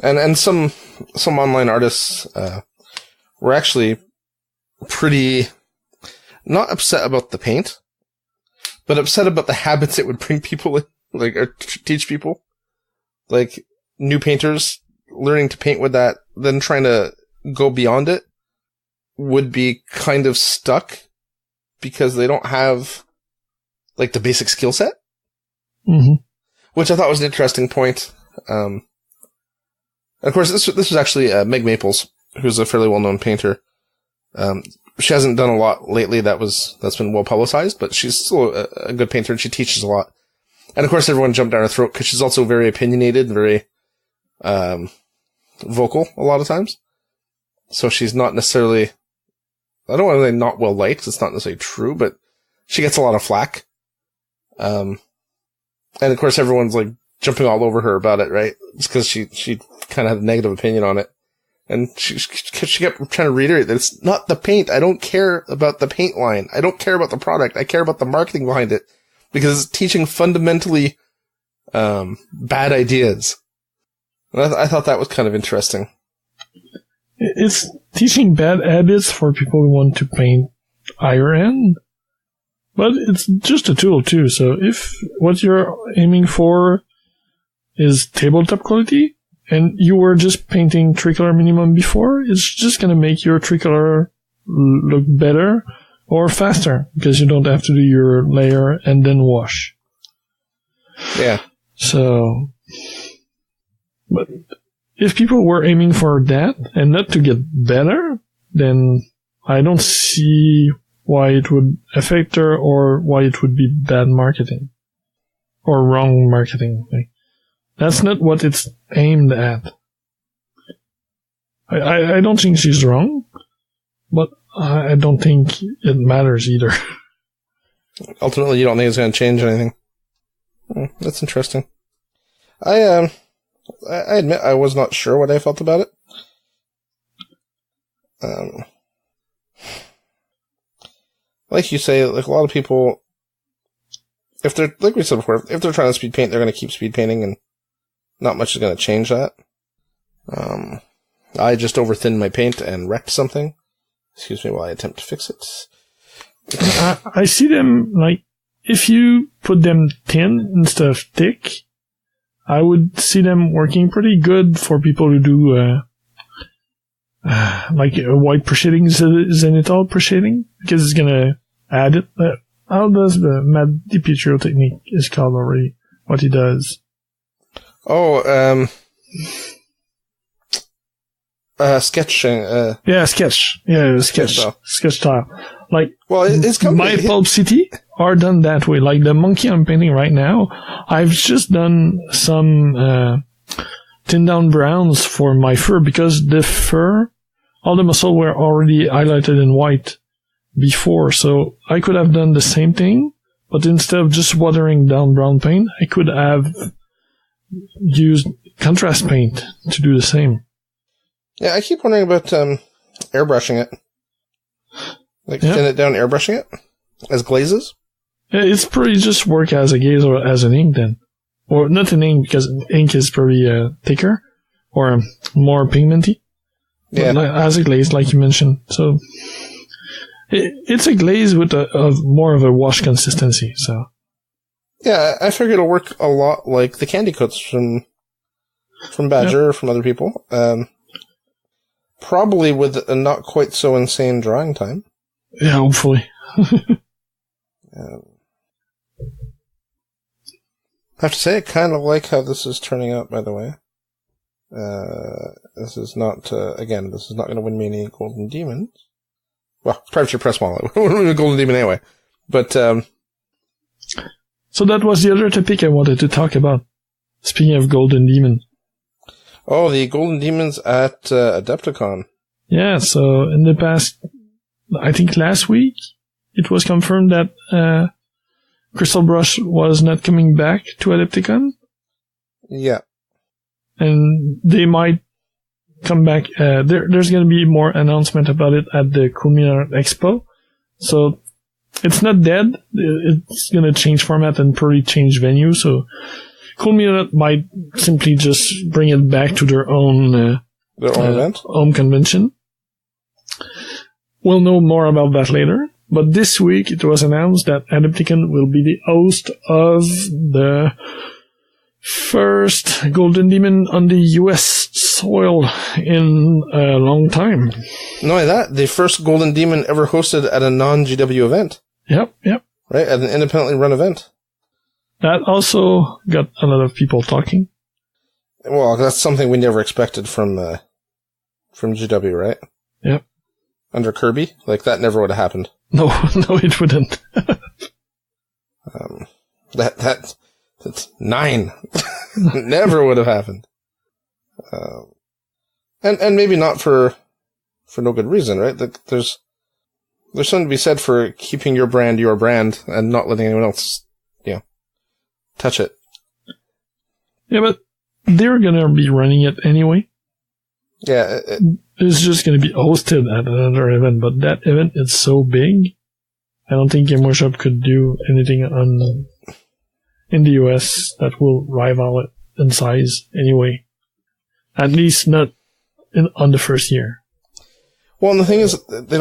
and some online artists were actually pretty not upset about the paint, but upset about the habits it would bring people in, like, or teach people, like new painters learning to paint with that, then trying to go beyond it would be kind of stuck because they don't have like the basic skill set, which I thought was an interesting point. And of course, this was actually Meg Maples, who's a fairly well-known painter. She hasn't done a lot lately that's been well publicized, but she's still a good painter and she teaches a lot. And of course, everyone jumped down her throat because she's also very opinionated and very vocal a lot of times. So she's not necessarily, I don't want to say not well liked, it's not necessarily true, but she gets a lot of flack. And of course, everyone's like jumping all over her about it, right? It's because she kind of had a negative opinion on it. And she kept trying to reiterate that it's not the paint. I don't care about the paint line. I don't care about the product. I care about the marketing behind it because it's teaching fundamentally bad ideas. And I thought that was kind of interesting. It's teaching bad habits for people who want to paint higher end, but it's just a tool too. So if what you're aiming for is tabletop quality, and you were just painting tricolor minimum before, it's just going to make your tricolor look better or faster because you don't have to do your layer and then wash. Yeah. So, but if people were aiming for that and not to get better, then I don't see why it would affect her or why it would be bad marketing or wrong marketing. That's not what it's aimed at. I don't think she's wrong, but I don't think it matters either. Ultimately, you don't think it's going to change anything. That's interesting. I admit I was not sure what I felt about it. Like you say, like a lot of people, if they're, like we said before, if they're trying to speed paint, they're going to keep speed painting and not much is going to change that. I just over-thinned my paint and wrecked something. Excuse me while I attempt to fix it. I see them, like, if you put them thin instead of thick, I would see them working pretty good for people who do, like, white shading, zenithal shading, because it's going to add it. How does the Matt DiPietro technique is called already? What he does? Oh, sketch. Yeah, sketch. Yeah, sketch style. Like, well, it's my Pulp City are done that way. Like the monkey I'm painting right now, I've just done some thin down browns for my fur because the fur, all the muscle were already highlighted in white before. So I could have done the same thing, but instead of just watering down brown paint, I could have used contrast paint to do the same. Yeah, I keep wondering about airbrushing it. Like thin it down, airbrushing it as glazes. Yeah, it's probably just work as a glaze or as an ink then, or not an ink because ink is probably thicker or more pigmenty. Yeah, as a glaze, like you mentioned. So it's a glaze with a more of a wash consistency. So. Yeah, I figure it'll work a lot like the candy coats from Badger or from other people. Probably with a not quite so insane drying time. Yeah, hopefully. I have to say, I kind of like how this is turning out, by the way. This is not, again, this is not going to win me any golden demons. Well, Privateer Press Mall, it wouldn't win me a golden demon anyway. But, so that was the other topic I wanted to talk about. Speaking of Golden Demon. Oh, the Golden Demons at Adpticon. Yeah, so in the past, I think last week, it was confirmed that Crystal Brush was not coming back to Adpticon. Yeah. And they might come back. There's going to be more announcement about it at the Cool Minute Expo. So it's not dead. It's going to change format and probably change venue. So Cool Minute might simply just bring it back to their own event, home convention. We'll know more about that later. But this week it was announced that Adpticon will be the host of the First Golden Demon on the US soil in a long time. Not only that, the first Golden Demon ever hosted at a non-GW event. Yep. Right? At an independently run event. That also got a lot of people talking. Well, that's something we never expected from GW, right? Yep. Under Kirby? Like, that never would have happened. No, it wouldn't. That's 9. Never would have happened. And maybe not for no good reason, right? There's something to be said for keeping your brand and not letting anyone else, touch it. Yeah, but they're gonna be running it anyway. Yeah. It's just gonna be hosted at another event, but that event is so big, I don't think Game Workshop could do anything in the US that will rival it in size anyway. At least not on the first year. Well, and the thing is, they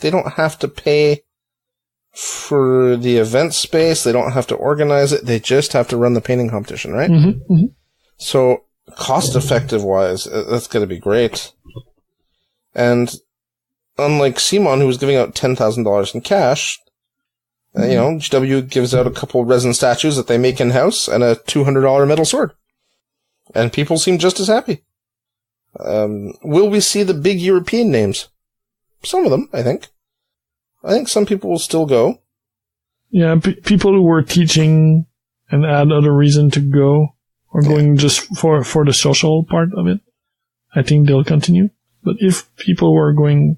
don't have to pay for the event space. They don't have to organize it. They just have to run the painting competition, right? Mm-hmm, mm-hmm. So, cost-effective wise, that's going to be great. And unlike Simon, who was giving out $10,000 in cash, GW gives out a couple resin statues that they make in-house and a $200 metal sword. And people seem just as happy. Will we see the big European names? Some of them, I think. I think some people will still go. Yeah, people who were teaching and had other reason to go, or going just for the social part of it, I think they'll continue. But if people were going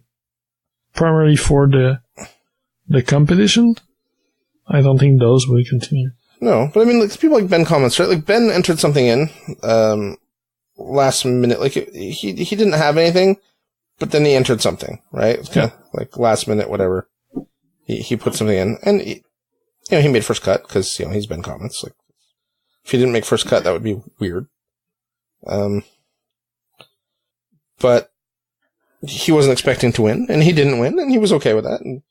primarily for the competition, I don't think those will continue. No, but I mean, like, people like Ben comments, right? Like, Ben entered something in, last minute. Like, he didn't have anything, but then he entered something, right? It's kind of like last minute, whatever. He put something in, and he made first cut, because, he's Ben comments. Like, if he didn't make first cut, that would be weird. But he wasn't expecting to win, and he didn't win, and he was okay with that. And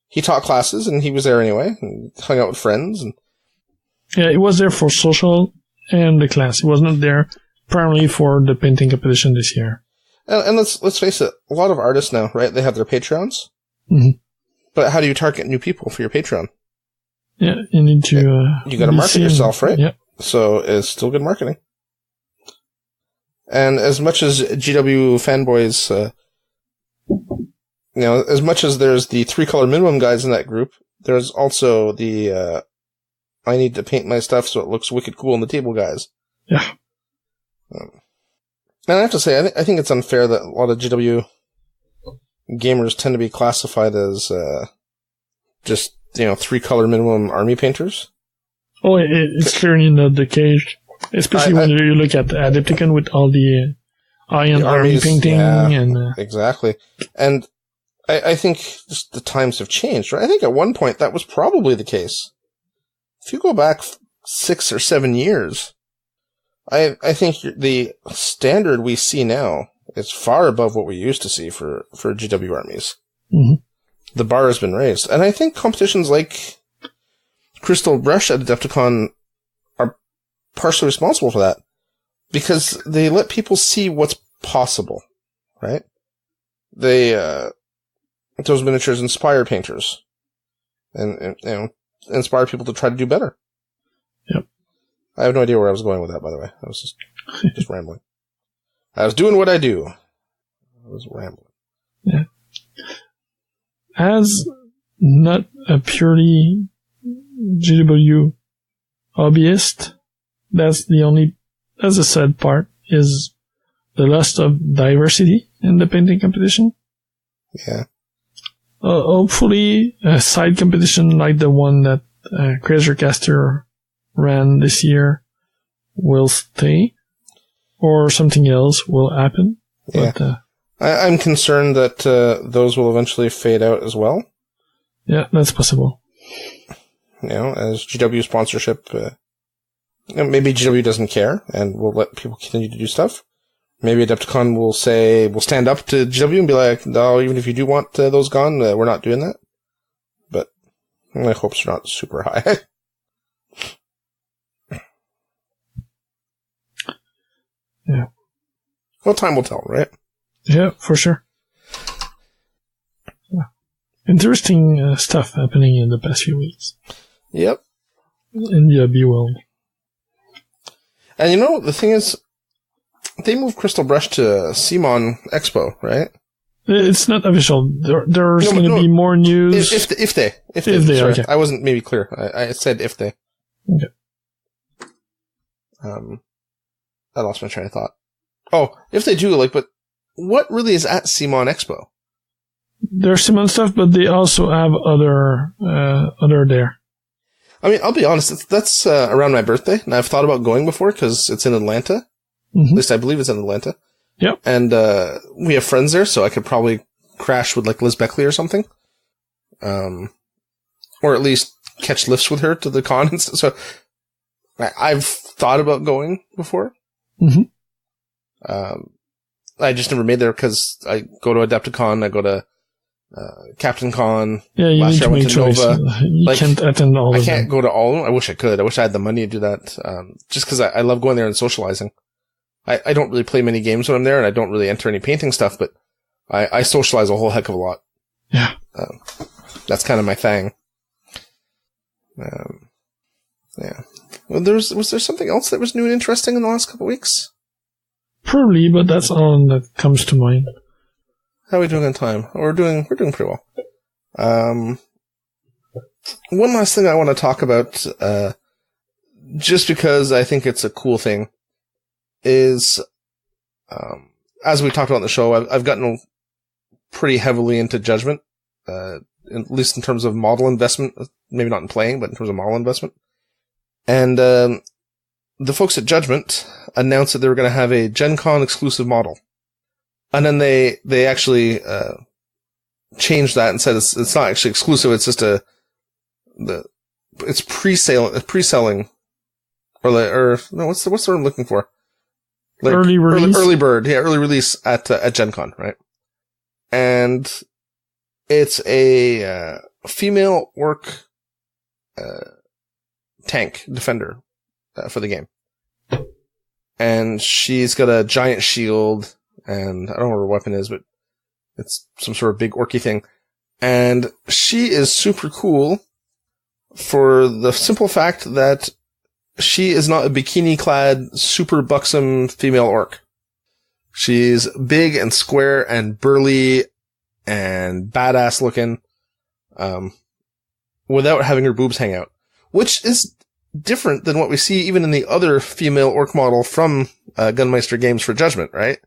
he taught classes, and he was there anyway, and hung out with friends. And yeah, he was there for social and the class. He was not there primarily for the painting competition this year. And let's face it, a lot of artists now, right? They have their Patreons. Mm-hmm. But how do you target new people for your Patreon? Yeah, you need to. You got to market yourself, right? Yeah. So it's still good marketing. And as much as GW fanboys, as much as there's the 3-color minimum guys in that group, there's also the I need to paint my stuff so it looks wicked cool on the table guys. Yeah. And I have to say, I think it's unfair that a lot of GW gamers tend to be classified as just 3-color minimum army painters. Oh, it's clearly not the case, especially when you look at Adpticon with all the iron army painting. And exactly. And I think just the times have changed, right? I think at one point that was probably the case. If you go back 6 or 7 years, I think the standard we see now is far above what we used to see for GW armies. Mm-hmm. The bar has been raised. And I think competitions like Crystal Brush at Adepticon are partially responsible for that. Because they let people see what's possible, right? Those miniatures inspire painters. And inspire people to try to do better. Yep. I have no idea where I was going with that, by the way. I was just rambling. I was doing what I do. I was rambling. Yeah. As not a purely GW hobbyist, that's the sad part, is the loss of diversity in the painting competition. Yeah. Hopefully, a side competition like the one that Grabblecast ran this year will stay, or something else will happen. Yeah. But, I'm concerned that those will eventually fade out as well. Yeah, that's possible. As GW sponsorship, maybe GW doesn't care and will let people continue to do stuff. Maybe Adepticon will stand up to GW and be like, no, even if you do want those gone, we're not doing that. But my hopes are not super high. Well, time will tell, right? Yeah, for sure. Yeah. Interesting stuff happening in the past few weeks. Yep. In the hobby world. And you know, the thing is, they moved Crystal Brush to CMON Expo, right? It's not official. There's going to be more news. If they, sorry, okay. I I wasn't maybe clear. I said if they. Okay. I lost my train of thought. Oh, if they do, but what really is at CMON Expo? There's CMON stuff, but they also have other there. I mean, I'll be honest, that's around my birthday, and I've thought about going before because it's in Atlanta. Mm-hmm. At least I believe it's in Atlanta. Yep. And we have friends there, so I could probably crash with Liz Beckley or something. Or at least catch lifts with her to the con and stuff. So I've thought about going before. Mm-hmm. I just never made there because I go to Adpticon, I go to Captain Con. Yeah, you need to make choice. You can't attend all of them. I can't go to all of them. I wish I could. I wish I had the money to do that. Just because I love going there and socializing. I don't really play many games when I'm there, and I don't really enter any painting stuff, but I socialize a whole heck of a lot. Yeah. That's kind of my thing. Yeah. Well, was there something else that was new and interesting in the last couple of weeks? Probably, but that's all that comes to mind. How are we doing on time? We're doing pretty well. One last thing I want to talk about, just because I think it's a cool thing, is, as we talked about in the show, I've gotten pretty heavily into Judgement, at least in terms of model investment, maybe not in playing, but in terms of model investment. And the folks at Judgement announced that they were going to have a Gen Con exclusive model. And then they actually changed that and said it's not actually exclusive, it's just it's pre-selling, or no, what's the word I'm looking for? Early release? Early bird, yeah, early release at Gen Con, right? And it's a female orc tank defender for the game. And she's got a giant shield, and I don't know what her weapon is, but it's some sort of big orky thing. And she is super cool for the simple fact that she is not a bikini-clad, super buxom female orc. She's big and square and burly and badass looking, without having her boobs hang out, which is different than what we see even in the other female orc model from Gunmeister Games for Judgement, right?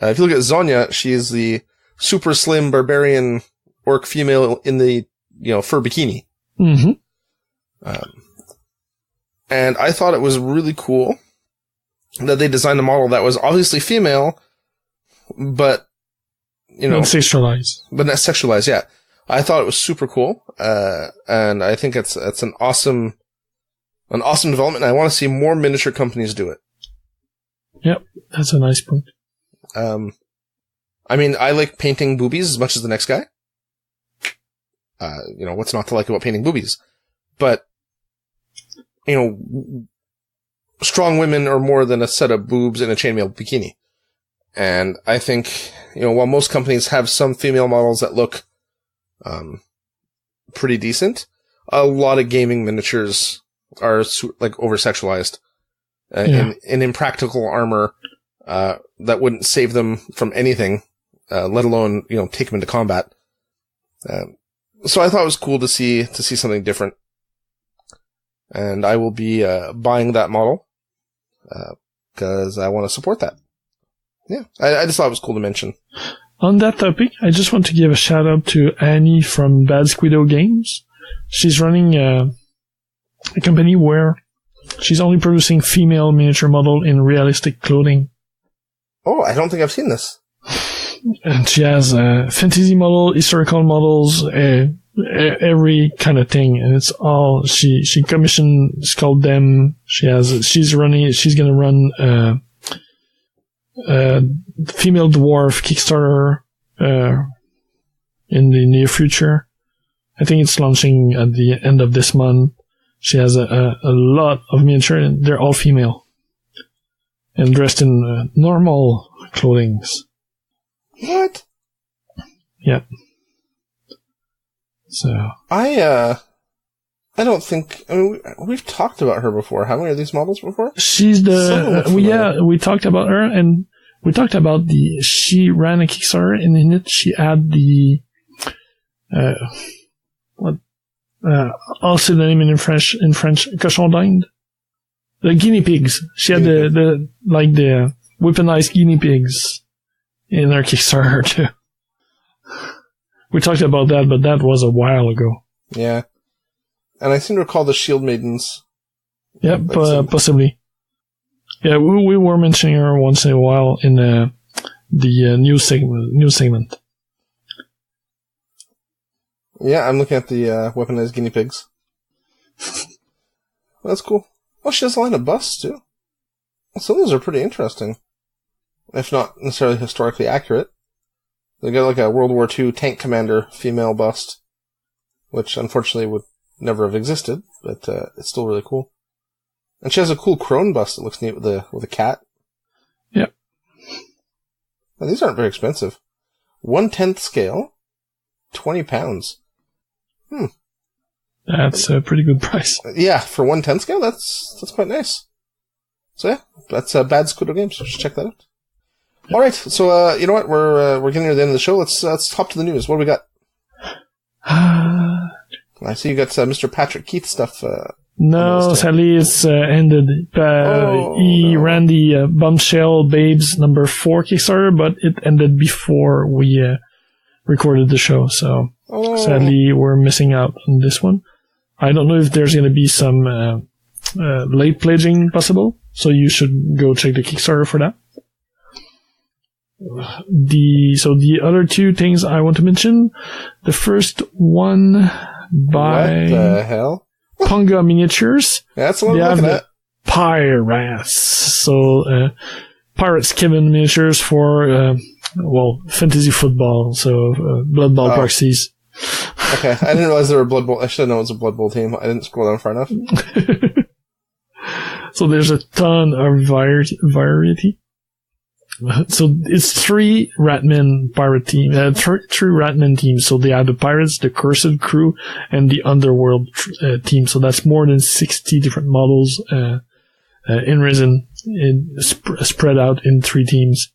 If you look at Zonya, she is the super slim barbarian orc female in the, fur bikini. Mm-hmm. And I thought it was really cool that they designed a model that was obviously female, but, not sexualized. But not sexualized, yeah. I thought it was super cool, and I think it's an awesome development, and I want to see more miniature companies do it. Yep, that's a nice point. I mean, I like painting boobies as much as the next guy. What's not to like about painting boobies? But, strong women are more than a set of boobs in a chainmail bikini. And I think, while most companies have some female models that look, pretty decent, a lot of gaming miniatures are over-sexualized, in impractical armor, that wouldn't save them from anything, let alone, take them into combat. So I thought it was cool to see something different. And I will be, buying that model, cause I want to support that. Yeah. I just thought it was cool to mention. On that topic, I just want to give a shout out to Annie from Bad Squiddo Games. She's running, a company where she's only producing female miniature model in realistic clothing. Oh, I don't think I've seen this. And she has fantasy model, historical models, every kind of thing, and it's all she sculpt them. She's gonna run female dwarf Kickstarter in the near future. I think it's launching at the end of this month. She has a lot of miniature, and they're all female. and dressed in normal clothing. What? Yeah. So I don't think. I mean, we've talked about her before, haven't we? Are these models before? She's we talked about her, and we talked about she ran a Kickstarter, and in it she had the I'll say the name in French, cochon d'Inde. The guinea pigs. She had the weaponized guinea pigs in her Kickstarter too. We talked about that, but that was a while ago. Yeah. And I seem to recall the Shield Maidens. Yeah, possibly. Yeah, we were mentioning her once in a while in the news segment. Yeah, I'm looking at the weaponized guinea pigs. That's cool. Oh, she has a line of busts, too. Some of those are pretty interesting. If not necessarily historically accurate. They got like a World War II tank commander female bust, which unfortunately would never have existed, but it's still really cool. And she has a cool crone bust that looks neat with a cat. Yep. Now, these aren't very expensive. 1/10 scale, £20. That's a pretty good price. Yeah, for 1/10 scale, that's quite nice. So yeah, that's Bad Squiddo Games. You should check that out. Yep. All right, so you know what? We're getting near the end of the show. Let's hop to the news. What do we got? I see you got Mr. Patrick Keith stuff. No, sadly it's ended. He ran the Bombshell Babes number 4 Kickstarter, but it ended before we recorded the show. So sadly, we're missing out on this one. I don't know if there's going to be some late pledging possible, so you should go check the Kickstarter for that. The other two things I want to mention. The first one by what the hell? Punga Miniatures. Yeah, that's what I'm looking at. Pirates. So Pirates Kevin miniatures for fantasy football. So Blood Bowl proxies. Okay, I didn't realize there were Blood Bowl. I should have known it was a Blood Bowl team. I didn't scroll down far enough. So there's a ton of variety. So it's 3 Ratmen pirate team, 3 Ratmen teams. So they have the Pirates, the Cursed Crew, and the Underworld team. So that's more than 60 different models in resin, spread out in 3 teams.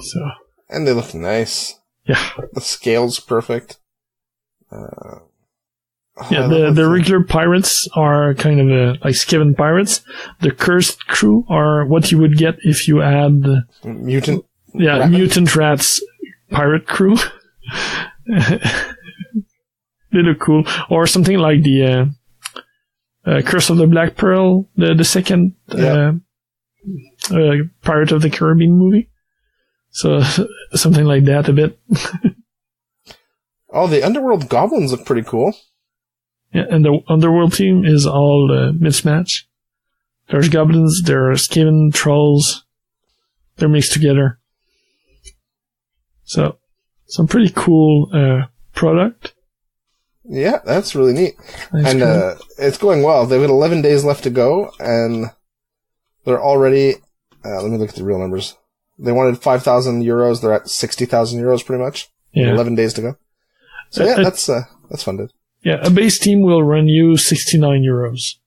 So and they look nice. Yeah, the scale's perfect. The regular pirates are kind of like Skaven pirates. The Cursed Crew are what you would get if you had mutant. Yeah, Ratmen. Mutant Rats pirate crew. They look cool, or something like the Curse of the Black Pearl, the second Pirate of the Caribbean movie. So something like that a bit. Oh, the Underworld goblins look pretty cool. Yeah, and the Underworld team is all mismatch. There's goblins, there's Skaven trolls. They're mixed together. So, some pretty cool product. Yeah, that's really neat. That's and cool. It's going well. They've got 11 days left to go, and they're already... let me look at the real numbers. They wanted 5,000 euros. They're at 60,000 euros pretty much. Yeah. 11 days to go. So yeah, that's funded. Yeah, a base team will run you 69 euros.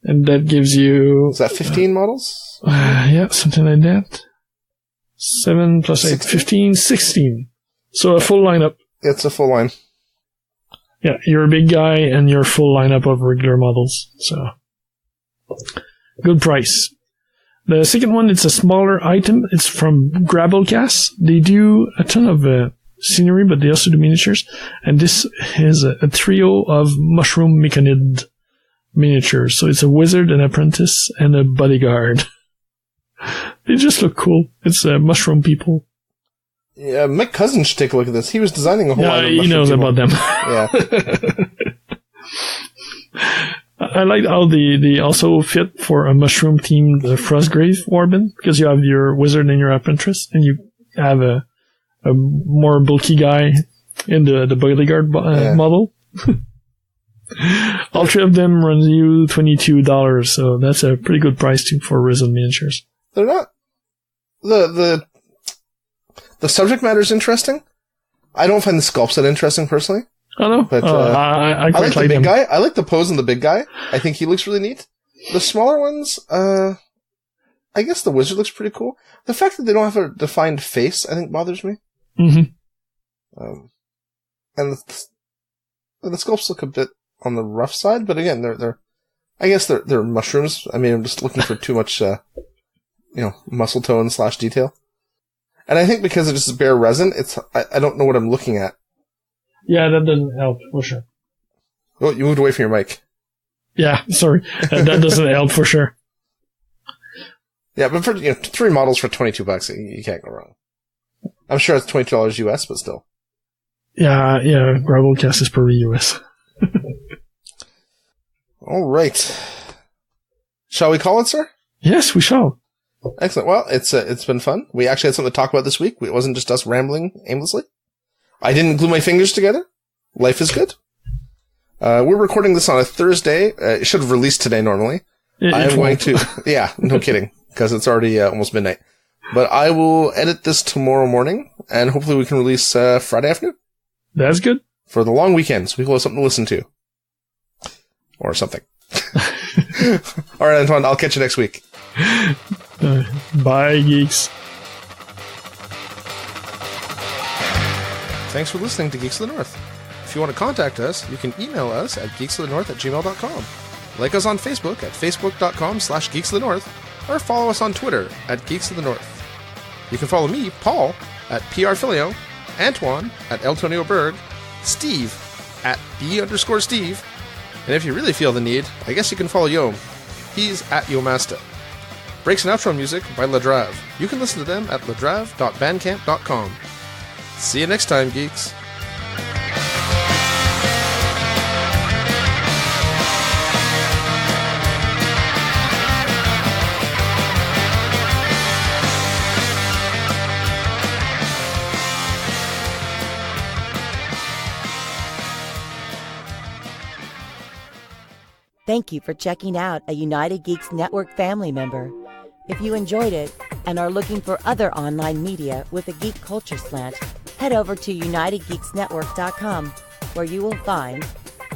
And that gives you... Is that 15 models? Yeah, something like that. 7 plus 8, 15, 16. So a full lineup. It's a full line. Yeah, you're a big guy and your full lineup of regular models. So, good price. The second one, it's a smaller item. It's from Grabblecast. They do a ton of scenery, but they also do miniatures. And this is a trio of Mushroom Myconid miniatures. So it's a wizard, an apprentice, and a bodyguard. They just look cool. It's mushroom people. Yeah, Mick Cousin should take a look at this. He was designing a whole line of he knows people. about them. Yeah. I like how they also fit for a mushroom-themed Frostgrave Warband, because you have your wizard and your apprentice, and you have a more bulky guy in the bodyguard model. All three of them run you $22, so that's a pretty good price too for resin miniatures. They're not the subject matter is interesting. I don't find the sculpts that interesting personally. Oh no, but I like the big them. guy. I like the pose on the big guy. I think he looks really neat. The smaller ones, I guess the wizard looks pretty cool. The fact that they don't have a defined face, I think, bothers me. Mm-hmm. And the sculpts look a bit on the rough side, but again, they're mushrooms. I mean, I'm just looking for too much, muscle tone / detail. And I think because it's just bare resin, I don't know what I'm looking at. Yeah, that doesn't help for sure. Oh, you moved away from your mic. Yeah, sorry, that doesn't help for sure. Yeah, but for 3 models for $22, you can't go wrong. I'm sure it's $22 US, but still. Yeah, Grabblecast is per US. All right. Shall we call it, sir? Yes, we shall. Excellent. Well, it's been fun. We actually had something to talk about this week. It wasn't just us rambling aimlessly. I didn't glue my fingers together. Life is good. We're recording this on a Thursday. It should have released today normally. I'm going to... Yeah, no kidding. Because it's already almost midnight. But I will edit this tomorrow morning, and hopefully we can release Friday afternoon. That's good. For the long weekend, so people have something to listen to. Or something. All right, Antoine, I'll catch you next week. Bye, geeks. Thanks for listening to Geeks of the North. If you want to contact us, you can email us at geeksofthenorth@gmail.com. Like us on Facebook at facebook.com/geeksofthenorth, or follow us on Twitter at Geeks of the North. You can follow me, Paul, at PRFilio, Antoine at Eltonio Berg, Steve at B_Steve, and if you really feel the need, I guess you can follow Yom. He's at Yomasta. Breaks and outro music by Ladrave. You can listen to them at ladrave.bandcamp.com. See you next time, geeks. Thank you for checking out a United Geeks Network family member. If you enjoyed it and are looking for other online media with a geek culture slant, head over to UnitedGeeksNetwork.com, where you will find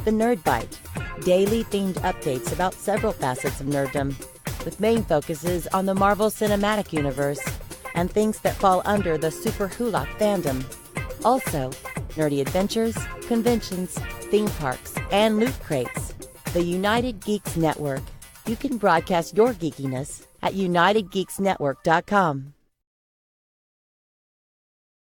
The Nerd Bite, daily themed updates about several facets of nerddom, with main focuses on the Marvel Cinematic Universe and things that fall under the Super Hulak fandom. Also, nerdy adventures, conventions, theme parks, and loot crates. The United Geeks Network. You can broadcast your geekiness at UnitedGeeksNetwork.com.